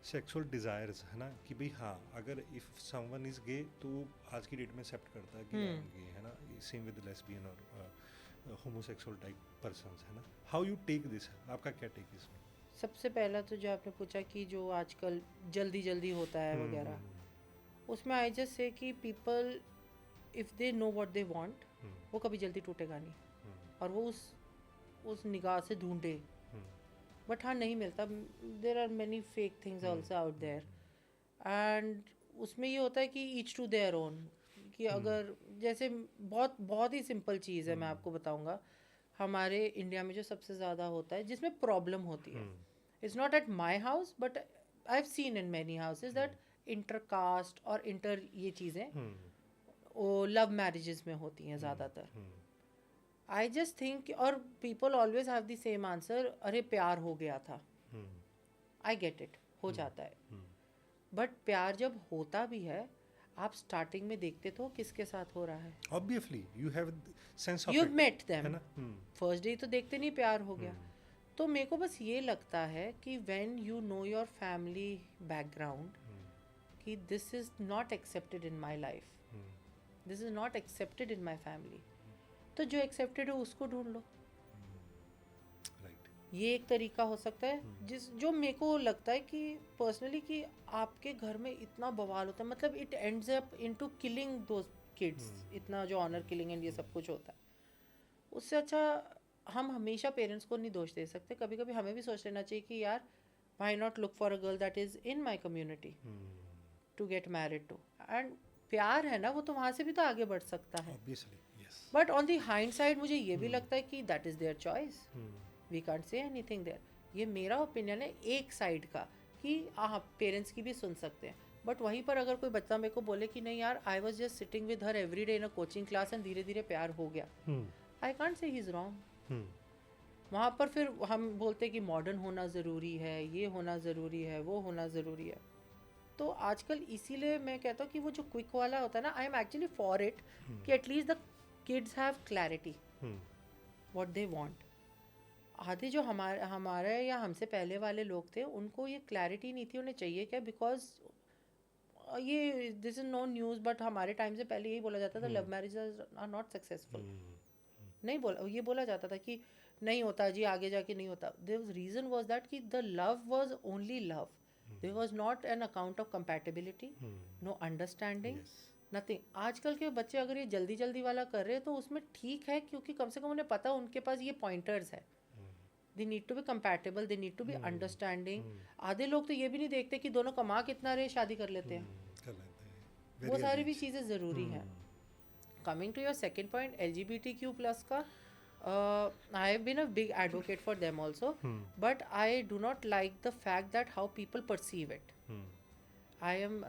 sexual desires, है ना, कि भाई हाँ, अगर इफ़ समवन इज़ गे तो आज की डेट में एक्सेप्ट करता है कि आई एम गे, है ना, सेम विद लेस्बियन और होमोसेक्सुअल टाइप पर्सन्स, है ना। हाउ यू टेक दिस, आपका क्या टेक इसमें? सबसे पहला तो जो आपने पूछा कि जो आजकल जल्दी जल्दी होता है वगैरह, उसमें आई जस्ट से कि people if they know what they want, वो कभी जल्दी टूटेगा नहीं, और वो उस निगाह से ढूंढे, बट हाँ नहीं मिलता, there are many fake things also out there, and उसमें ये होता है कि ईच टू देयर ओन, कि अगर जैसे बहुत बहुत ही सिंपल चीज़ है, मैं आपको बताऊंगा, हमारे इंडिया में जो सबसे ज़्यादा होता है जिसमें प्रॉब्लम होती है, it's not at my house but I have seen in many houses that intercaste और इंटर ये चीज़ें वो लव मैरिजेस में होती हैं ज़्यादातर। आई जस्ट थिंक, और people always have the same answer, अरे प्यार हो गया था। आई गेट इट, हो जाता है, बट प्यार जब होता भी है, आप स्टार्टिंग में देखते तो किसके साथ हो रहा है, obviously you have sense of you it, met है देम, ना। फर्स्ट डे तो देखते नहीं प्यार हो गया। तो मेरे को बस ये लगता है कि when you know your family background, कि this is not accepted in my life, this is not accepted in my family, तो जो एक्सेप्टेड है उसको ढूंढ लो। राइट, ये एक तरीका हो सकता है जो मेरे को लगता है कि पर्सनली कि आपके घर में इतना बवाल होता है, मतलब it ends up into killing those kids, इतना जो ऑनर किलिंग एंड ये सब कुछ होता है, उससे अच्छा हम हमेशा पेरेंट्स को नहीं दोष दे सकते, कभी कभी हमें भी सोच लेना चाहिए कि यार why not look for a girl that is in my community to get married to, and प्यार है ना, वो तो वहाँ से भी तो आगे बढ़ सकता है। Obviously, yes. But on the hind side मुझे ये भी लगता है कि that is their choice, we can't say anything there, ये मेरा ओपिनियन है एक साइड का कि हाँ पेरेंट्स की भी सुन सकते हैं, बट वहीं पर अगर कोई बच्चा मेरे को बोले कि नहीं यार I was just sitting with her every day in a coaching class and धीरे धीरे प्यार हो गया, I can't say he is wrong. वहाँ पर फिर हम बोलते हैं कि मॉडर्न होना ज़रूरी है, ये होना ज़रूरी है, वो होना ज़रूरी है। तो आजकल इसीलिए मैं कहता हूँ कि वो जो क्विक वाला होता है ना, I am actually for it कि at least the kids have clarity what they want. आधे जो हमारे या हमसे पहले वाले लोग थे उनको ये क्लैरिटी नहीं थी उन्हें चाहिए क्या, बिकॉज ये this is no news but हमारे टाइम से पहले यही बोला जाता था love marriage are not successful. नहीं बोला, ये बोला जाता था कि नहीं होता जी, आगे जाके नहीं होता। देयर रीज़न वाज दैट कि the love was only love, there was not an account of compatibility, no understanding, nothing. आजकल के बच्चे अगर ये जल्दी जल्दी वाला कर रहे हैं तो उसमें ठीक है, क्योंकि कम से कम उन्हें पता उनके पास ये पॉइंटर्स है। They need to be compatible, they need to be understanding. आधे लोग तो ये भी नहीं देखते कि दोनों कमा कितना रहे, शादी कर लेते हैं। वो सारी भी चीज़ें ज़रूरी हैं। Coming to your second point LGBTQ+ का, I have been a big advocate for them also, but I do not like the fact that how people perceive it. I am,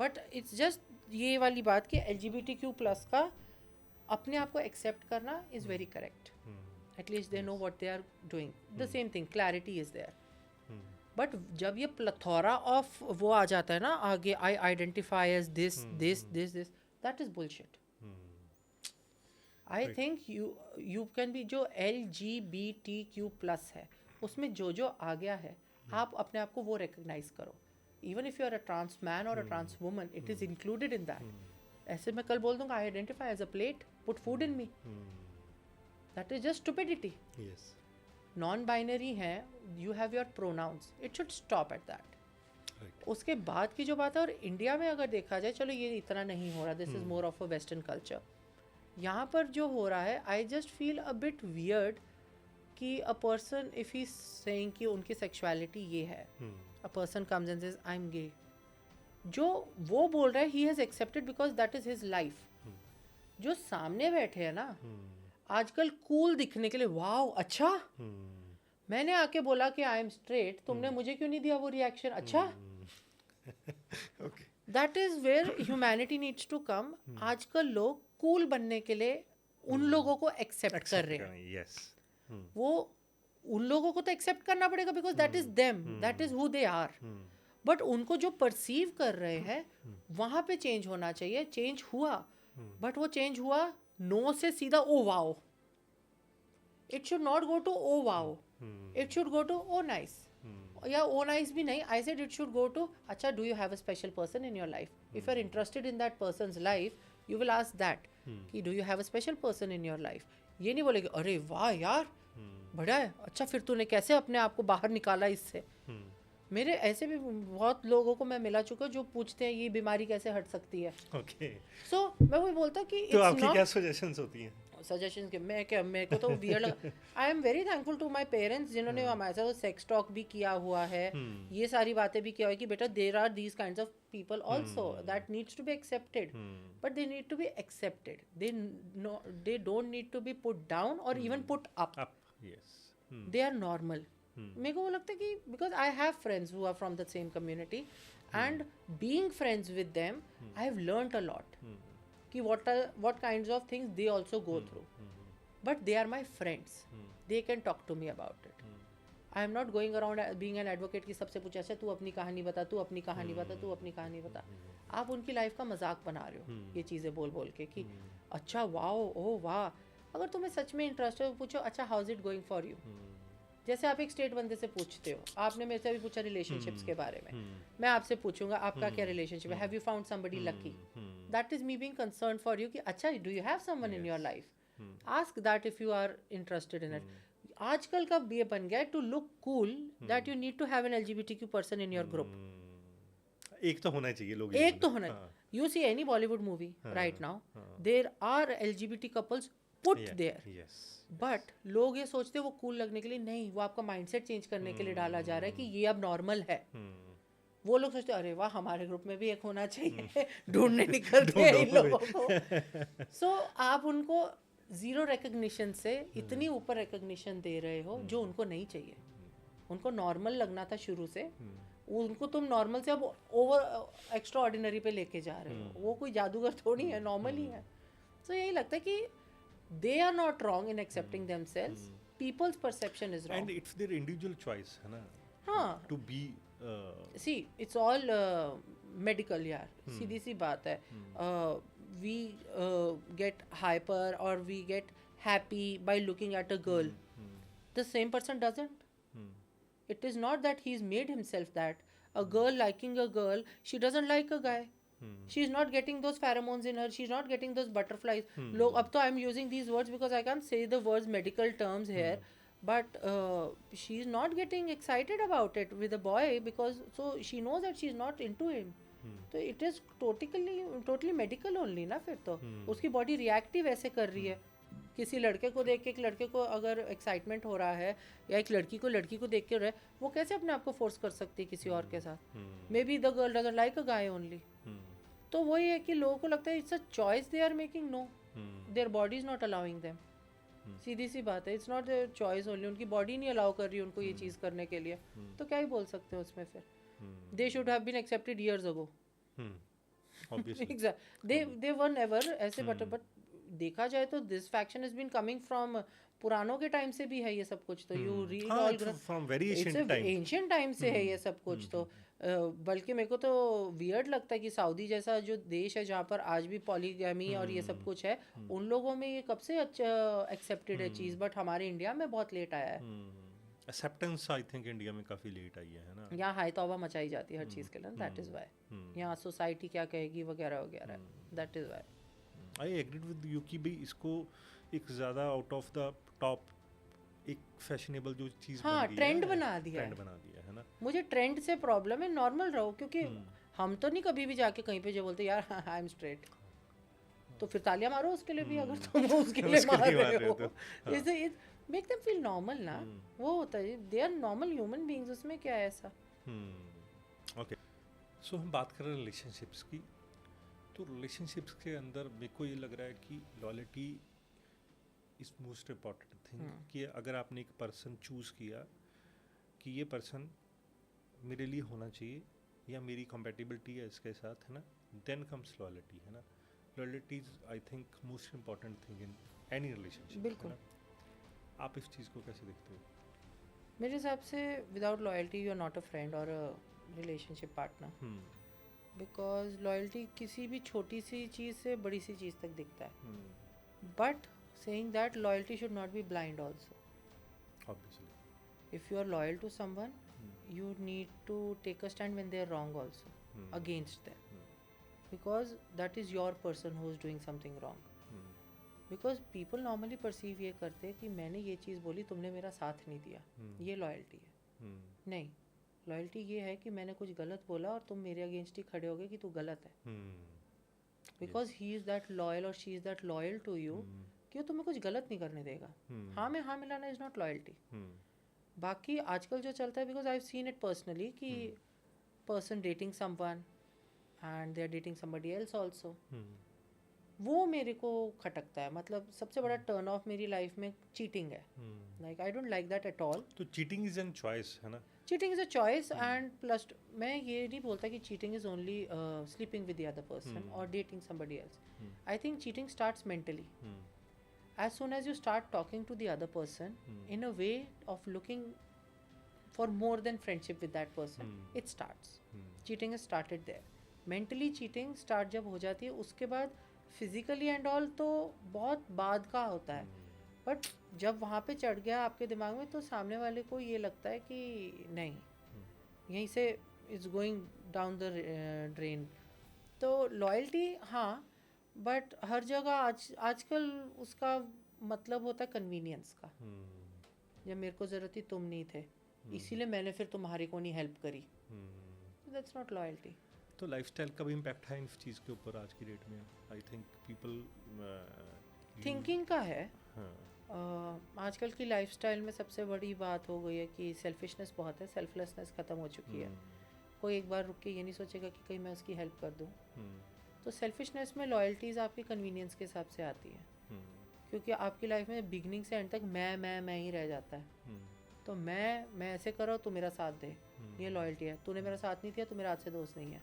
but it's just ये वाली बात कि LGBTQ+ का अपने आप को accept करना is very correct. At least they know what they are doing. The same thing, clarity is there. But जब ये plethora of वो आ जाता है ना आगे, I identify as this, that is bullshit. I think you can be, जो LGBTQ+ है उसमें जो आ गया है, आप अपने आप को वो रिकग्नाइज करो। Even if you are a trans man और a trans woman, it is included in that. ऐसे मैं कल बोल दूंगा I identify as a plate, put food in me, that is just stupidity. Non binary है, you have your pronouns, it should stop at that. उसके बाद की जो बात है, और इंडिया में अगर देखा जाए, चलो ये इतना नहीं हो रहा, this is more of a western culture. यहाँ पर जो हो रहा है, I just feel a bit weird कि a person if he saying कि उनकी सेक्सुअलिटी ये है, a person comes and says I am gay, जो वो बोल रहा है he has accepted because that is his life. जो सामने बैठे हैं ना, आजकल कूल दिखने के लिए, वाओ अच्छा, मैंने आके बोला कि आई एम स्ट्रेट, तुमने मुझे क्यों नहीं दिया वो रिएक्शन, अच्छा। That is where humanity needs to come. आजकल लोग कूल बनने के लिए उन लोगों को एक्सेप्ट कर रहे हैं। वो उन लोगों को तो एक्सेप्ट करना पड़ेगा because that is them, that is who they are. But उनको जो परसीव कर रहे हैं वहाँ पे चेंज होना चाहिए। चेंज हुआ, बट वो चेंज हुआ नो से सीधा oh wow. It should not go to oh wow, it should go to oh nice, या ओ नाइस भी नहीं, I said it should go to अच्छा do you have a special person in your life, if you are interested in that person's life you will ask that कि do you have a special person in your life. ये नहीं बोलेगे अरे वाह यार बड़ा है, अच्छा फिर तूने कैसे अपने आप को बाहर निकाला इससे। मेरे ऐसे भी बहुत लोगों को मैं मिला चुका जो पूछते हैं ये बीमारी कैसे हट सकती है। सो मैं वही बोलता हूँ कि तो आपकी क्या सजेशंस होती हैं? सजेशन के मेरे को तो वियर्ड लगा। I am very thankful to my parents जिन्होंने हमारे साथ सेक्स टॉक भी किया हुआ है, ये सारी बातें भी किया हुआ है कि बेटा there are these kinds of people also that needs to be accepted, but they need to be accepted, they don't need to be put down और even put up, they are normal. मेरे को वो लगता है कि because I have friends who are from the same community and being friends with them I have learned a lot कि what kinds of things they also go through, but they are my friends, they can talk to me about it. I am not going around being an advocate कि सबसे पूछा अच्छा तू अपनी कहानी बता, तू अपनी कहानी बता, तू अपनी कहानी बता। आप उनकी लाइफ का मजाक बना रहे हो ये चीज़ें बोल बोल के कि अच्छा वाओ ओ वाह। अगर तुम्हें सच में इंटरेस्ट है तो पूछो अच्छा how is it going for you. जैसे आप एक स्टेट बंदे से पूछते हो, आपने मेरे से अभी पूछा रिलेशनशिप्स के बारे में, मैं आपसे पूछूंगा आपका क्या रिलेशनशिप है, have you found somebody lucky, that is me being concerned for you कि अच्छा do you have someone in your life, ask that if you are interested in it. आजकल का ये बन गया to look cool that you need to have an LGBTQ person in your group. एक तो होना चाहिए लोग, एक तो होना। You see any Bollywood movie right now there are LGBT couples put there, but लोग ये सोचते हैं वो कूल लगने के लिए, नहीं वो आपका माइंडसेट चेंज करने के लिए डाला जा रहा है कि ये अब नॉर्मल है। वो लोग सोचते अरे वाह हमारे ग्रुप में भी एक होना चाहिए, ढूंढने निकलते हैं इन लोगों को। सो आप उनको जीरो रिकग्निशन से इतनी ऊपर रिकग्निशन दे रहे हो जो उनको नहीं चाहिए। उनको नॉर्मल लगना था शुरू से, उनको तुम नॉर्मल से अब ओवर एक्स्ट्रा ऑर्डिनरी पे लेके जा रहे हो, वो कोई जादूगर थोड़ी है, नॉर्मल ही है। तो यही लगता है कि they are not wrong in accepting themselves, people's perception is and wrong. It's their individual choice है ना, हाँ, to be see it's all medical यार, सीधी सी बात है। वी गेट हाइपर और we get happy by looking at a girl, the same person doesn't. It is not that he's made himself that. A girl liking a girl, she doesn't like a guy. She's not getting those pheromones in her. She's not getting those butterflies. Look, up to I'm using these words because I can't say the words medical terms here. But she's not getting excited about it with a boy because so she knows that she's not into him. तो it is totally medical only ना फिर तो उसकी body react ही वैसे कर रही है. किसी लड़के को देख के एक लड़के को अगर एक्साइटमेंट हो रहा है या एक लड़की को देख के हो रहा है, वो कैसे अपने आप को फोर्स कर सकती है किसी और के साथ? May be the girl doesn't like a guy only. तो वही है कि लोगों को लगता है it's a choice they are making. No, their body is not allowing them. सीधी सी बात है, it's not their choice only. उनकी बॉडी नहीं अलाउ कर रही है उनको ये चीज़ करने के लिए, तो क्या ही बोल सकते हैं उसमें फिर. They should have been accepted years ago. They were never ऐसे. बट देखा जाए तो this faction has been coming from पुरानों के टाइम से भी है ये सब कुछ. तो you read all from very ancient time से है ये सब कुछ. तो बल्कि मेरे को तो वियर्ड लगता है कि सऊदी जैसा जो देश है जहाँ पर आज भी पॉलीगैमी और ये सब कुछ है, उन लोगों में ये कब से एक्सेप्टेड है चीज़, बट हमारे इंडिया में बहुत लेट आया है. एक्सेप्टेंस आई थिंक इंडिया में काफ़ी लेट आई है ना. यहाँ हाई तौबा मचाई जाती है हर चीज़ के लिए. दैट इज़ वाई यहाँ सोसाइटी क्या कहेगी वगैरह वगैरह. That is why I agreed with you कि भाई इसको एक ज़्यादा आउट ऑफ द टॉप एक फैशनेबल जो चीज़ ट्रेंड बना दिया है ना. मुझे ट्रेंड से प्रॉब्लम है. नॉर्मल रहो, क्योंकि हम तो नहीं कभी भी जाके कहीं पे जो बोलते यार आई एम स्ट्रेट, तो फिर तालियां मारो उसके लिए भी अगर तुम उसके लिए मार रहे हो. It make them feel normal ना. वो होता है they are normal human beings, उसमें क्या है ऐसा. ओके, सो हम बात कर रहे हैं रिलेशनशिप्स की. तो रिलेशनशिप्स के अंदर मेरे को ये लग रहा है कि loyalty is most important thing. कि अगर आपने एक पर्सन चूज़ किया कि ये पर्सन मेरे लिए होना चाहिए या मेरी कंपैटिबिलिटी है इसके साथ, है ना, देन कम्स लॉयल्टी, है ना. Loyalty is I think most important thing in any relationship. बिल्कुल. आप इस चीज़ को कैसे देखते हो? मेरे हिसाब से without loyalty you are not a friend और a relationship partner. Because loyalty किसी भी छोटी सी चीज़ से बड़ी सी चीज़ तक दिखता है. But saying that loyalty should not be blind also. Obviously if you are loyal to someone, you need to take a stand when they are wrong also, against them, because that is your person who is doing something wrong. Because people normally perceive ये करते हैं कि मैंने ये चीज़ बोली, तुमने मेरा साथ नहीं दिया, ये लॉयल्टी है. नहीं, लॉयल्टी ये है कि मैंने कुछ गलत बोला और तुम मेरे अगेंस्ट ही खड़े हो गए कि तू गलत है. Because he is that loyal और she is that loyal to you कि वो तुम्हें कुछ गलत नहीं करने देगा. हाँ में हाँ मिलाना इज़ नॉट लॉयल्टी. बाकी आजकल जो चलता है, because I have seen it personally, कि person dating someone and they are dating somebody else also, वो मेरे को खटकता है. मतलब सबसे बड़ा टर्न ऑफ मेरी लाइफ में चीटिंग है. Like I don't like that at all. तो चीटिंग इज एन चॉइस, है ना. Cheating is a choice. And plus मैं ये नहीं बोलता कि cheating is only sleeping with the other person और dating somebody else. I think cheating starts mentally. As soon as you start talking to the other person in a way of looking for more than friendship with that person, it starts. Cheating has started there. Mentally cheating start जब हो जाती है, उसके बाद physically and all तो बहुत बाद का होता है. बट जब वहाँ पे चढ़ गया आपके दिमाग में, तो सामने वाले को ये लगता है कि नहीं, यहीं से it's going down the drain. तो लॉयल्टी हाँ, बट हर जगह आजकल उसका मतलब होता है कन्वीनियंस का. जब मेरे को ज़रूरत थी तुम नहीं थे, इसीलिए मैंने फिर तुम्हारे को नहीं हेल्प करी. That's not loyalty. तो लाइफस्टाइल का भी इम्पैक्ट है इस चीज़ के ऊपर आज की डेट में. आई थिंक पीपल थिंकिंग का है. आजकल की लाइफस्टाइल में सबसे बड़ी बात हो गई है कि सेल्फिशनेस बहुत है. सेल्फलेसनेस ख़त्म हो चुकी है. कोई एक बार रुक के ये नहीं सोचेगा कि कहीं मैं उसकी हेल्प कर दूँ. तो सेल्फिशनेस में लॉयल्टीज़ आपकी कन्वीनियंस के हिसाब से आती है. क्योंकि आपकी लाइफ में बिगनिंग से एंड तक मैं ही रह जाता है. तो मैं ऐसे करो तो मेरा साथ दे, ये लॉयल्टी है. तूने मेरा साथ नहीं दिया तो मेरा आज से दोस्त नहीं है.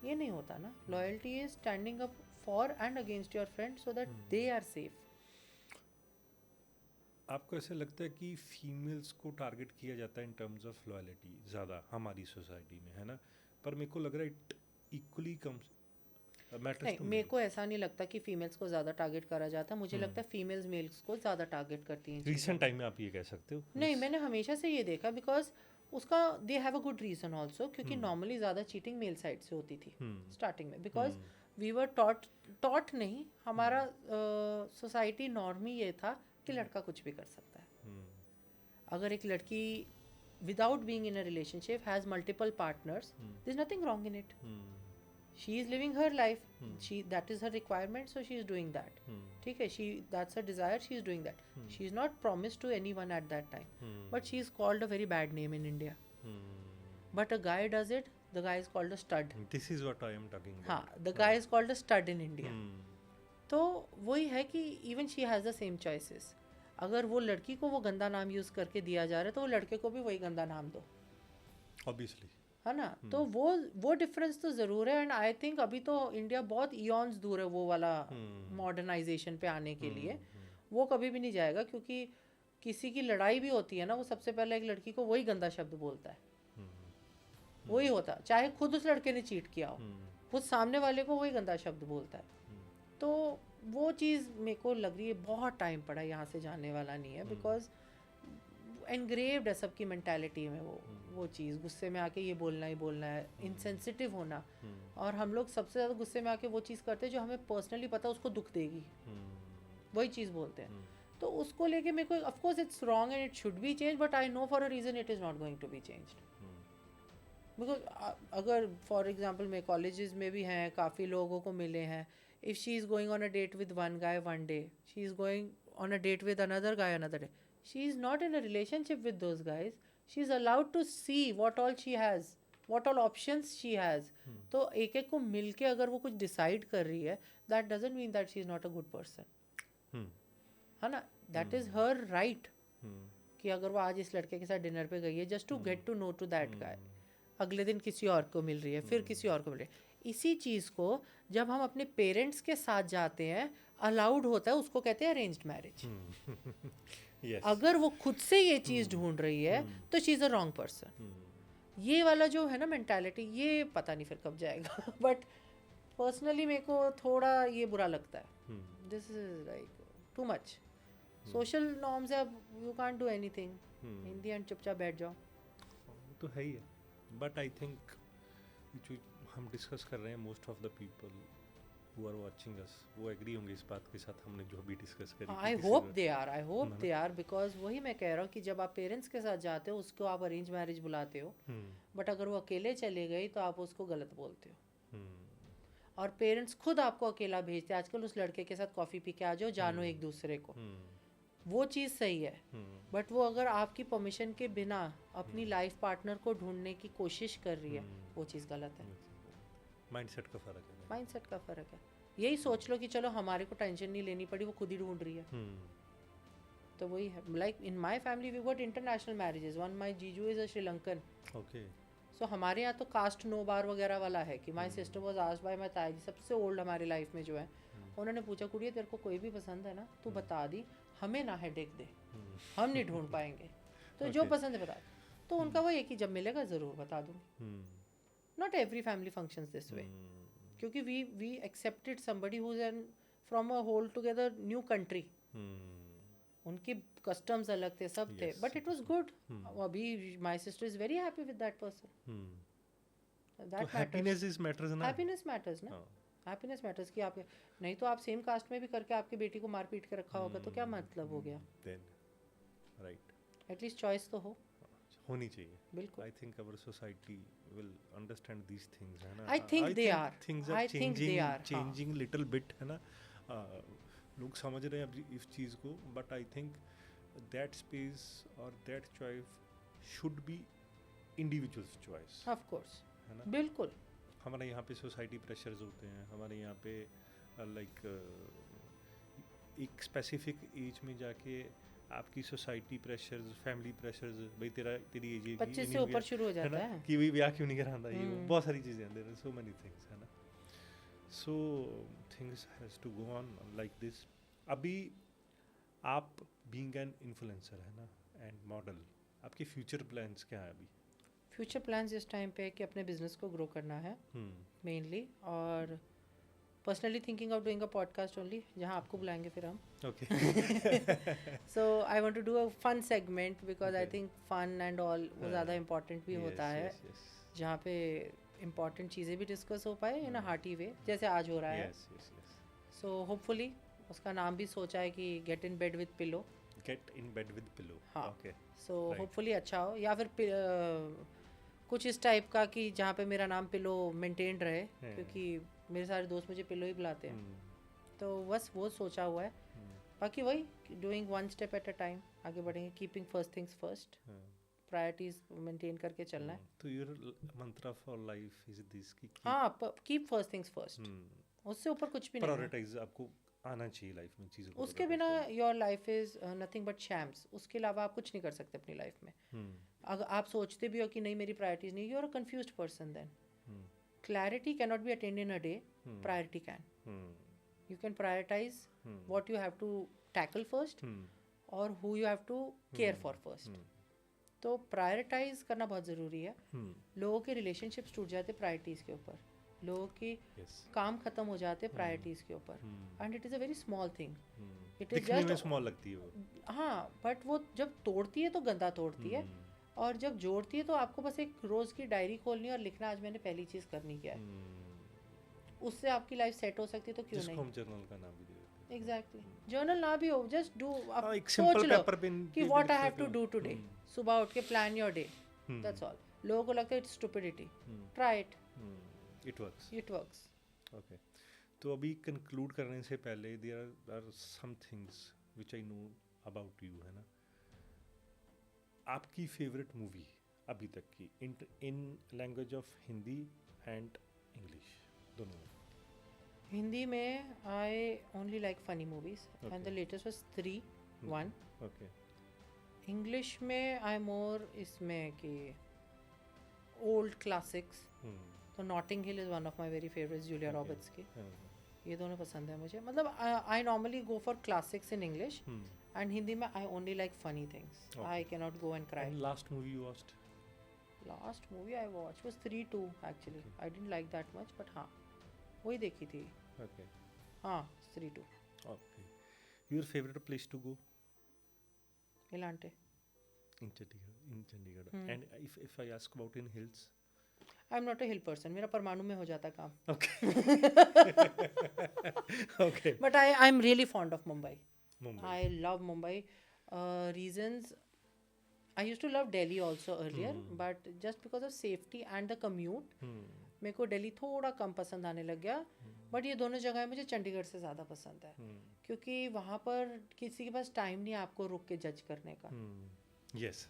ये नहीं होता ना. Loyalty is standing up for and against your friend so that they are safe. आपको ऐसा लगता है कि फीमेल्स को टारगेट किया जाता है इन टर्म्स ऑफ लॉयल्टी ज़्यादा हमारी सोसाइटी में, है ना? पर मेरे को लग रहा है इट इक्वली कम्स मैटर्स नहीं, टू मेरे को ऐसा नहीं लगता कि फीमेल्स को ज़्यादा टारगेट करा जाता. मुझे लगता है फीमेल्स मेल्स को ज़्यादा टारगेट करती हैं. रिसेंट टाइम में आप ये कह सकते हो? नहीं, मैंने हमेशा से ये देखा बिकॉज उसका they have a good reason also, क्योंकि नॉर्मली ज़्यादा चीटिंग मेल साइड से होती थी स्टार्टिंग में. बिकॉज वी वर टॉट नहीं, हमारा सोसाइटी नॉर्म ही ये था कि लड़का कुछ भी कर सकता है. अगर एक लड़की without being in a relationship has multiple partners, there is nothing wrong in it. She is living her life. That is her requirement, so she is doing that. ठीक है, that's her desire. She is doing that. She is not promised to anyone at that time. But she is called a very bad name in India. But a guy does it. The guy is called a stud. This is what I am talking about. हाँ, the guy is called a stud in India. तो वही है कि even she has the same choices. अगर वो लड़की को वो गंदा नाम यूज़ करके दिया जा रहा है तो वो लड़के को भी वही गंदा नाम दो. Obviously. है ना. तो वो डिफरेंस तो ज़रूर है. एंड आई थिंक अभी तो इंडिया बहुत ईयॉन्स दूर है वो वाला मॉडर्नाइजेशन पे आने के लिए. वो कभी भी नहीं जाएगा, क्योंकि किसी की लड़ाई भी होती है ना, वो सबसे पहले एक लड़की को वही गंदा शब्द बोलता है. वही होता, चाहे खुद उस लड़के ने चीट किया हो, खुद सामने वाले को वही गंदा शब्द बोलता है. तो वो चीज़ मेरे को लग रही है बहुत टाइम पड़ा, यहाँ से जाने वाला नहीं है. बिकॉज एनग्रेव्ड है सबकी मेंटालिटी में वो चीज़. गुस्से में आके ये बोलना ही बोलना है, इनसेंसिटिव होना. और हम लोग सबसे ज़्यादा गुस्से में आके वो चीज़ करते हैं जो हमें पर्सनली पता उसको दुख देगी, वही चीज़ बोलते हैं. तो उसको लेके मेरे को, of course it's wrong and it should be change, but I know for a reason it is not going to be changed. Because अगर फॉर एग्जाम्पल मेरे कॉलेजेस में भी हैं, काफ़ी लोगों को मिले हैं. If she is going on a date with one guy one day, she is going on a date with another guy another day, she is not in a relationship with those guys. She is allowed to see what all she has, what all options she has. तो एक एक को मिलके अगर वो कुछ decide कर रही है, that doesn't mean that she is not a good person. है ना. that is her right. कि अगर वो आज इस लड़के के साथ डिनर पे गई है just to get to know to that guy, अगले दिन किसी और को मिल रही है, फिर किसी और को मिल रही है. इसी चीज़ को जब हम अपने पेरेंट्स के साथ जाते हैं, अलाउड होता है, उसको कहते हैं अरेंज्ड मैरिज. Yes. अगर वो खुद से ये चीज़ ढूंढ रही है तो she is a wrong person. ये वाला जो है ना मेंटालिटी, ये पता नहीं फिर कब जाएगा. बट पर्सनली मेरे को थोड़ा ये बुरा लगता है. This is like too much. Social norms है, you can't do anything. In the end चुपचाप बैठ जाओ. तो है ही है. बट आई थिंक जो हम डिस्कस कर रहे हैं, most of the people who are watching us वो एग्री होंगे इस बात के साथ हमने जो अभी डिस्कस करी. I hope they are because वही मैं कह रहा हूँ कि जब आप पेरेंट्स के साथ जाते हो उसको आप अरेंज मैरिज बुलाते हो, बट अगर वो अकेले चले गई तो आप उसको गलत बोलते हो. और पेरेंट्स खुद आपको अकेला भेजते हैं. आजकल उस लड़के के साथ कॉफ़ी पी के आ जाओ, जानो एक दूसरे को. वो चीज़ सही है. बट वो अगर आपकी परमिशन के बिना अपनी लाइफ पार्टनर को ढूंढने की कोशिश कर रही है, वो चीज़ गलत है. माइंडसेट का फ़र्क है. माइंडसेट का फ़र्क है. यही सोच लो कि चलो हमारे को टेंशन नहीं लेनी पड़ी, वो खुद ही ढूंढ रही है. तो वही है. Like in my family we got international marriages. One my जीजू is a Sri Lankan. Okay. So हमारे यहाँ तो कास्ट नो बार वगैरह वाला है कि my sister was asked by my ताई, सबसे ओल्ड हमारी लाइफ में जो है, उन्होंने पूछा कुड़िया तेरे को कोई भी पसंद है ना, तू बता दी, हमें ना हेडेक दे, हम नहीं ढूंढ पाएंगे, तो जो पसंद है बता. तो उनका वो एक ही, जब मिलेगा ज़रूर बता दूँगी. Not every family functions this way. क्योंकि we accepted somebody who's from a whole together new country. उनके customs अलग थे, सब थे, but it was good. अभी my sister is very happy with that person. That happiness matters ना. Happiness matters ना. Happiness matters कि आप नहीं तो आप सेम कास्ट में भी करके आपकी बेटी को मार पीट के रखा होगा तो क्या मतलब हो गया. Then right. At least choice तो होनी चाहिए. बिल्कुल. I think our society will understand these things, है ना. I think they are. Things are changing little bit, है ना. लोग समझ रहे हैं अब इस चीज़ को, but I think that space or that choice should be individual's choice. Of course. है ना. बिल्कुल. हमारे यहाँ पे सोसाइटी प्रेशर्स होते हैं, हमारे यहाँ पे लाइक एक स्पेसिफिक एज में जाके आपकी सोसाइटी प्रेशर्स, फैमिली प्रेशर्स, भाई तेरी एज 25 से ऊपर शुरू हो जाता है। कि भाई ब्याह क्यों नहीं करांदा, ये बहुत सारी चीज़ें हैं, there are so many things, है ना. So things has to go on like this. अभी आप बीइंग एन इन्फ्लुएंसर, है ना, एंड मॉडल, आपके फ्यूचर प्लान्स क्या है अभी? फ्यूचर प्लान्स इस टाइम पे कि अपने बिजनेस को ग्रो करना है मेनली, और personally thinking of doing a podcast only, जहाँ आपको बुलाएंगे फिर हम. Okay. So I want to do a fun segment because I Okay. Think fun and all वो ज़्यादा इम्पॉर्टेंट भी होता है, जहाँ पे इम्पॉर्टेंट चीज़ें भी डिस्कस हो पाए इन अ हार्टी वे, जैसे आज हो रहा है. सो होपफुली उसका नाम भी सोचा है कि get in bed with pillow. Get in bed with pillow. हाँ. ओके. सो Right. होपफुली अच्छा हो, या फिर कुछ इस टाइप का कि जहाँ पे मेरा नाम पिलो मेंटेन्ड रहे, क्योंकि मेरे सारे दोस्त मुझे पिलो ही बुलाते हैं. तो बस वो सोचा हुआ है. बाकी वही doing one step at a time, आगे बढ़ेंगे, keeping first things first, priorities maintain करके चलना है. तो योर मंत्र फॉर लाइफ इज दिस कि हाँ, कीप फर्स्ट थिंग्स फर्स्ट, उससे ऊपर कुछ भी नहीं है. प्रायोरिटाइज आपको आना चाहिए लाइफ में चीज़ों को. उसके बिना your life is nothing but shams. उसके अलावा आप कुछ नहीं कर सकते अपनी लाइफ में. अगर आप सोचते भी हो कि नहीं मेरी प्रायोरिटीज नहीं, you are a confused person. Then clarity cannot be attained in a day. Priority can. You can prioritize what you have to tackle first or who you have to care for first. तो prioritise करना बहुत ज़रूरी है. लोगों के relationships टूट जाते priorities के ऊपर, लोगों की काम खत्म हो जाते प्रायोरिटीज़ के ऊपर, and it is a very small thing. It is just small लगती है वो. हाँ, बट वो जब तोड़ती है तो गंदा तोड़ती है, और जब जोड़ती है तो आपको बस एक रोज़ की डायरी खोलनी है और लिखना आज मैंने पहली चीज़ करनी क्या है. उससे आपकी लाइफ सेट हो सकती है, तो क्यों नहीं. हम जर्नल का नाम भी दे देते हैं. एग्जैक्टली. जर्नल ना भी हो, जस्ट डू. एक सिंपल पेपर कि what I have to do today. सुबह उठ के plan your day, that's all. लोगों को लगता है it's stupidity. Try it, it works. It works. Okay. तो अभी कंक्लूड करने से पहले there are some things which I know about you, है ना. आपकी फेवरेट मूवी अभी तक की in language of Hindi and English, दोनों में? हिंदी में I only like funny movies and the latest was 3-1. Okay. English में आई मोर इसमें कि ओल्ड क्लासिक्स. तो Notting hill is one of my very favourites, Julia Roberts की. ये दोनों पसंद है मुझे. मतलब I normally go for classics in English, and Hindi mein I only like funny things. Okay. I cannot go and cry. And last movie you watched? Last movie I watched was 3-2 actually. Okay. I didn't like that much, but हाँ वही देखी थी. Okay. हाँ 3-2. Okay. Your favorite place to go? Elante. In Chandigarh. And if I ask about in hills? I'm not a hill person. मेरा परमाणु में हो जाता काम. Okay. Okay. But I'm really fond of Mumbai. Mumbai. I love Mumbai. Reasons, I used to love Delhi also earlier, but just because of safety and the commute, मेरे को दिल्ली थोड़ा कम पसंद आने लग गया. बट ये दोनों जगह मुझे चंडीगढ़ से ज़्यादा पसंद है, क्योंकि वहाँ पर किसी के पास टाइम नहीं है आपको रुक के जज करने का. Yes.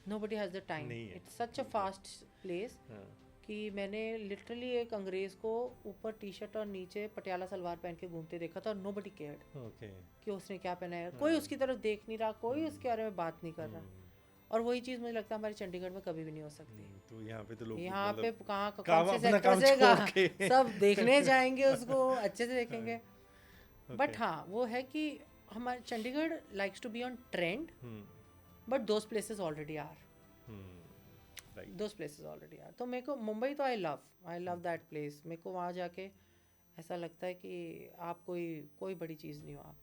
Nobody has the time. It's such a fast place. कि मैंने लिटरली एक अंग्रेज़ को ऊपर टी शर्ट और नीचे पटियाला सलवार पहन के घूमते देखा था, और नोबडी केयर्ड कि उसने क्या पहना है. कोई उसकी तरफ देख नहीं रहा, कोई उसके बारे में बात नहीं कर रहा. और वही चीज़ मुझे लगता है हमारे चंडीगढ़ में कभी भी नहीं हो सकती. तो यहाँ पे तो लोग यहाँ पे कहाँ कौन से सेक्टर से सब देखने जाएंगे उसको, अच्छे से देखेंगे. बट हाँ वो है कि हमारे Chandigarh likes to be on trend, but those places already are. Those places already are. तो मेरे को मुंबई तो आई लव दैट प्लेस. मेरे को वहाँ जाके ऐसा लगता है कि आप कोई बड़ी चीज़ नहीं हो. आप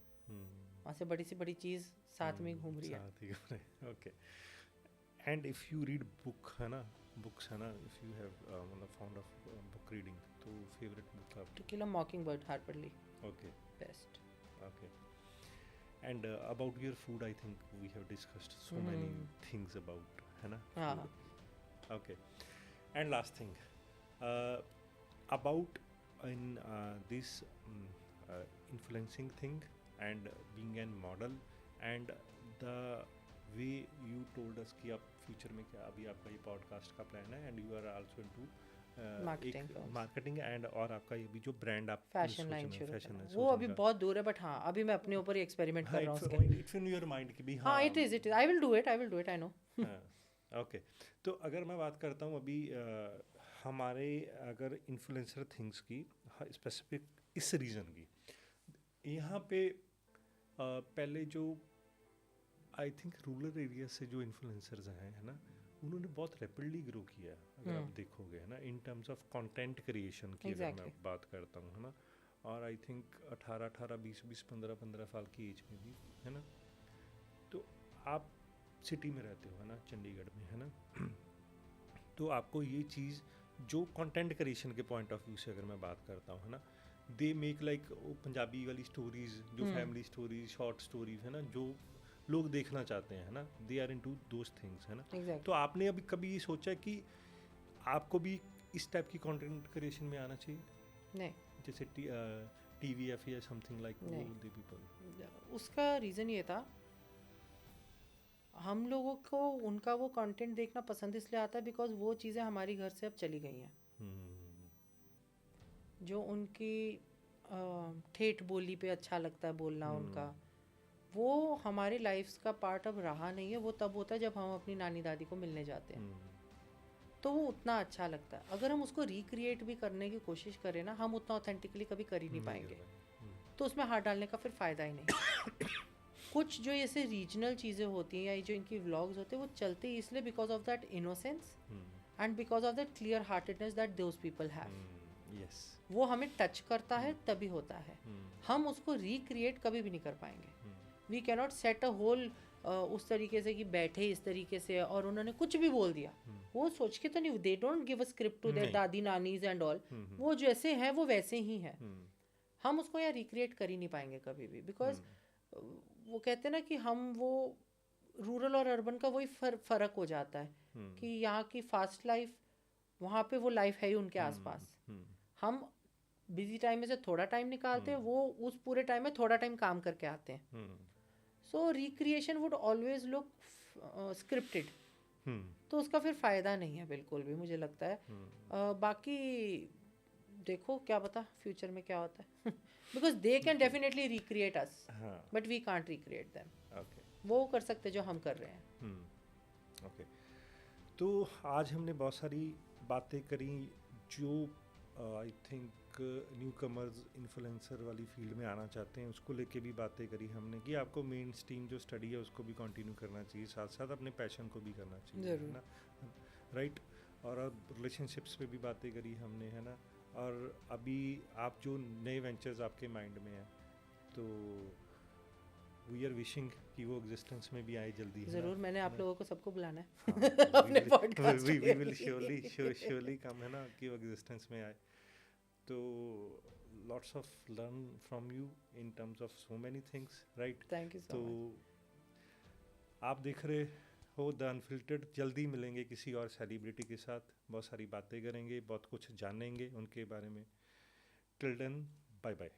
वहाँ से बड़ी सी बड़ी चीज़ साथ में घूम रही है. Okay. And if you read book, है ना, बुक्स, है ना, इफ़ यू हैव मतलब फाउंड ऑफ बुक रीडिंग, तो फेवरेट बुक आपकी? To kill a mockingbird, Harper Lee. Okay. Best. Okay. And about your food I think we have discussed so many things about, है ना. हाँ. Okay. And last thing, about in this influencing thing and being a model and the way you told us कि आप future में क्या, अभी आपका ये podcast का plan है and you are also into Marketing एक firms. मार्केटिंग एंड और आपका ये भी जो ब्रांड आप फैशन लाइन शुरू फैशन करना है वो अभी बहुत दूर है, बट हाँ अभी मैं अपने ऊपर ही एक्सपेरिमेंट कर हाँ रहा हूँ उसके लिए. इट्स इन योर माइंड कि भी हाँ, it is I will do it, I know. हाँ ओके. तो अगर मैं बात करता हूँ अभी हमारे अगर इन्फ्लुएंसर थिंग्स की स्पेसिफिक इस रीज़न की यहाँ पे पहले जो आई थिंक रूरल एरिया से जो इन्फ्लुएंसर्स हैं है ना, उन्होंने बहुत रैपिडली ग्रो किया अगर आप देखोगे है ना, इन टर्म्स ऑफ कंटेंट क्रिएशन की अगर मैं Exactly. बात करता हूँ है ना. और आई थिंक 18 20 20 15 साल की एज में भी है ना. तो आप सिटी में रहते हो है ना, चंडीगढ़ में है ना, तो आपको ये चीज़ जो कंटेंट क्रिएशन के पॉइंट ऑफ व्यू से अगर मैं बात करता हूँ है ना, दे मेक लाइक पंजाबी वाली स्टोरीज जो फैमिली स्टोरीज शॉर्ट स्टोरीज है ना, जो लोग देखना चाहते हैं है ना, they are into those things है ना. Exactly. तो आपने अभी कभी ये सोचा कि आपको भी इस टाइप की कंटेंट क्रिएशन में आना चाहिए, नहीं, जैसे TVF या समथिंग लाइक वो नहीं. They people? उसका रीज़न ये था, हम लोगों को उनका वो कंटेंट देखना पसंद इसलिए आता है बिकॉज वो चीज़ें हमारी घर से अब चली गई हैं. जो उनकी ठेठ बोली पे अच्छा लगता है बोलना उनका, वो हमारी लाइफ का पार्ट अब रहा नहीं है. वो तब होता है जब हम अपनी नानी दादी को मिलने जाते हैं, तो वो उतना अच्छा लगता है. अगर हम उसको रिक्रिएट भी करने की कोशिश करें ना, हम उतना ऑथेंटिकली कभी कर ही नहीं पाएंगे. तो उसमें हाथ डालने का फिर फ़ायदा ही नहीं. कुछ जो ऐसे रीजनल चीज़ें होती हैं या ये जो इनकी व्लॉग्स होते हैं वो चलते ही इसलिए because of that innocence and because of that clear heartedness that those people have. Yes. वो हमें टच करता है तभी होता है. हम उसको रिक्रिएट कभी भी नहीं कर पाएंगे. We cannot set a whole उस तरीके से कि बैठे इस तरीके से और उन्होंने कुछ भी बोल दिया. वो सोच के तो नहीं, they don't give a script to their दादी नानीज एंड ऑल. वो जैसे हैं वो वैसे ही हैं. हम उसको यार रिक्रिएट कर ही नहीं पाएंगे कभी भी, बिकॉज वो कहते हैं ना कि हम वो रूरल और अर्बन का वही फ़र्क हो जाता है कि यहाँ की फास्ट लाइफ, वहाँ पे वो लाइफ है ही उनके आसपास. हम बिजी टाइम में से थोड़ा टाइम निकालते हैं, वो उस पूरे टाइम में थोड़ा टाइम काम करके आते हैं. So recreation would always look scripted. तो उसका फिर फ़ायदा नहीं है बिल्कुल भी, मुझे लगता है. बाकी देखो क्या पता फ्यूचर में क्या होता है. Because they can definitely recreate us but we can't recreate them. वो कर सकते जो हम कर रहे हैं. ओके. तो आज हमने बहुत सारी बातें करी जो I think new commerce influencer वाली फील्ड में आना चाहते हैं, उसको लेके भी बातें करी हमने कि आपको मेन स्ट्रीम जो स्टडी है उसको भी कंटिन्यू करना चाहिए, साथ साथ अपने पैशन को भी करना चाहिए है ना, राइट. और अब रिलेशनशिप्स पे भी बातें करी हमने है ना. और अभी आप जो नए वेंचर्स आपके माइंड में हैं, तो वी आर विशिंग कि वो एग्जिस्टेंस में भी आए जल्दी. ज़रूर, मैंने आप लोगों को सबको बुलाना है हाँ, अपने पॉडकास्ट वी विल श्योरली कम है ना, कि वो एग्जिस्टेंस में आए. तो lots of learn from you in terms of so many things, right. Thank you so तो मच. आप देख रहे हो द अनफिल्टर्ड. जल्दी मिलेंगे किसी और सेलिब्रिटी के साथ, बहुत सारी बातें करेंगे, बहुत कुछ जानेंगे उनके बारे में. Till then, bye bye.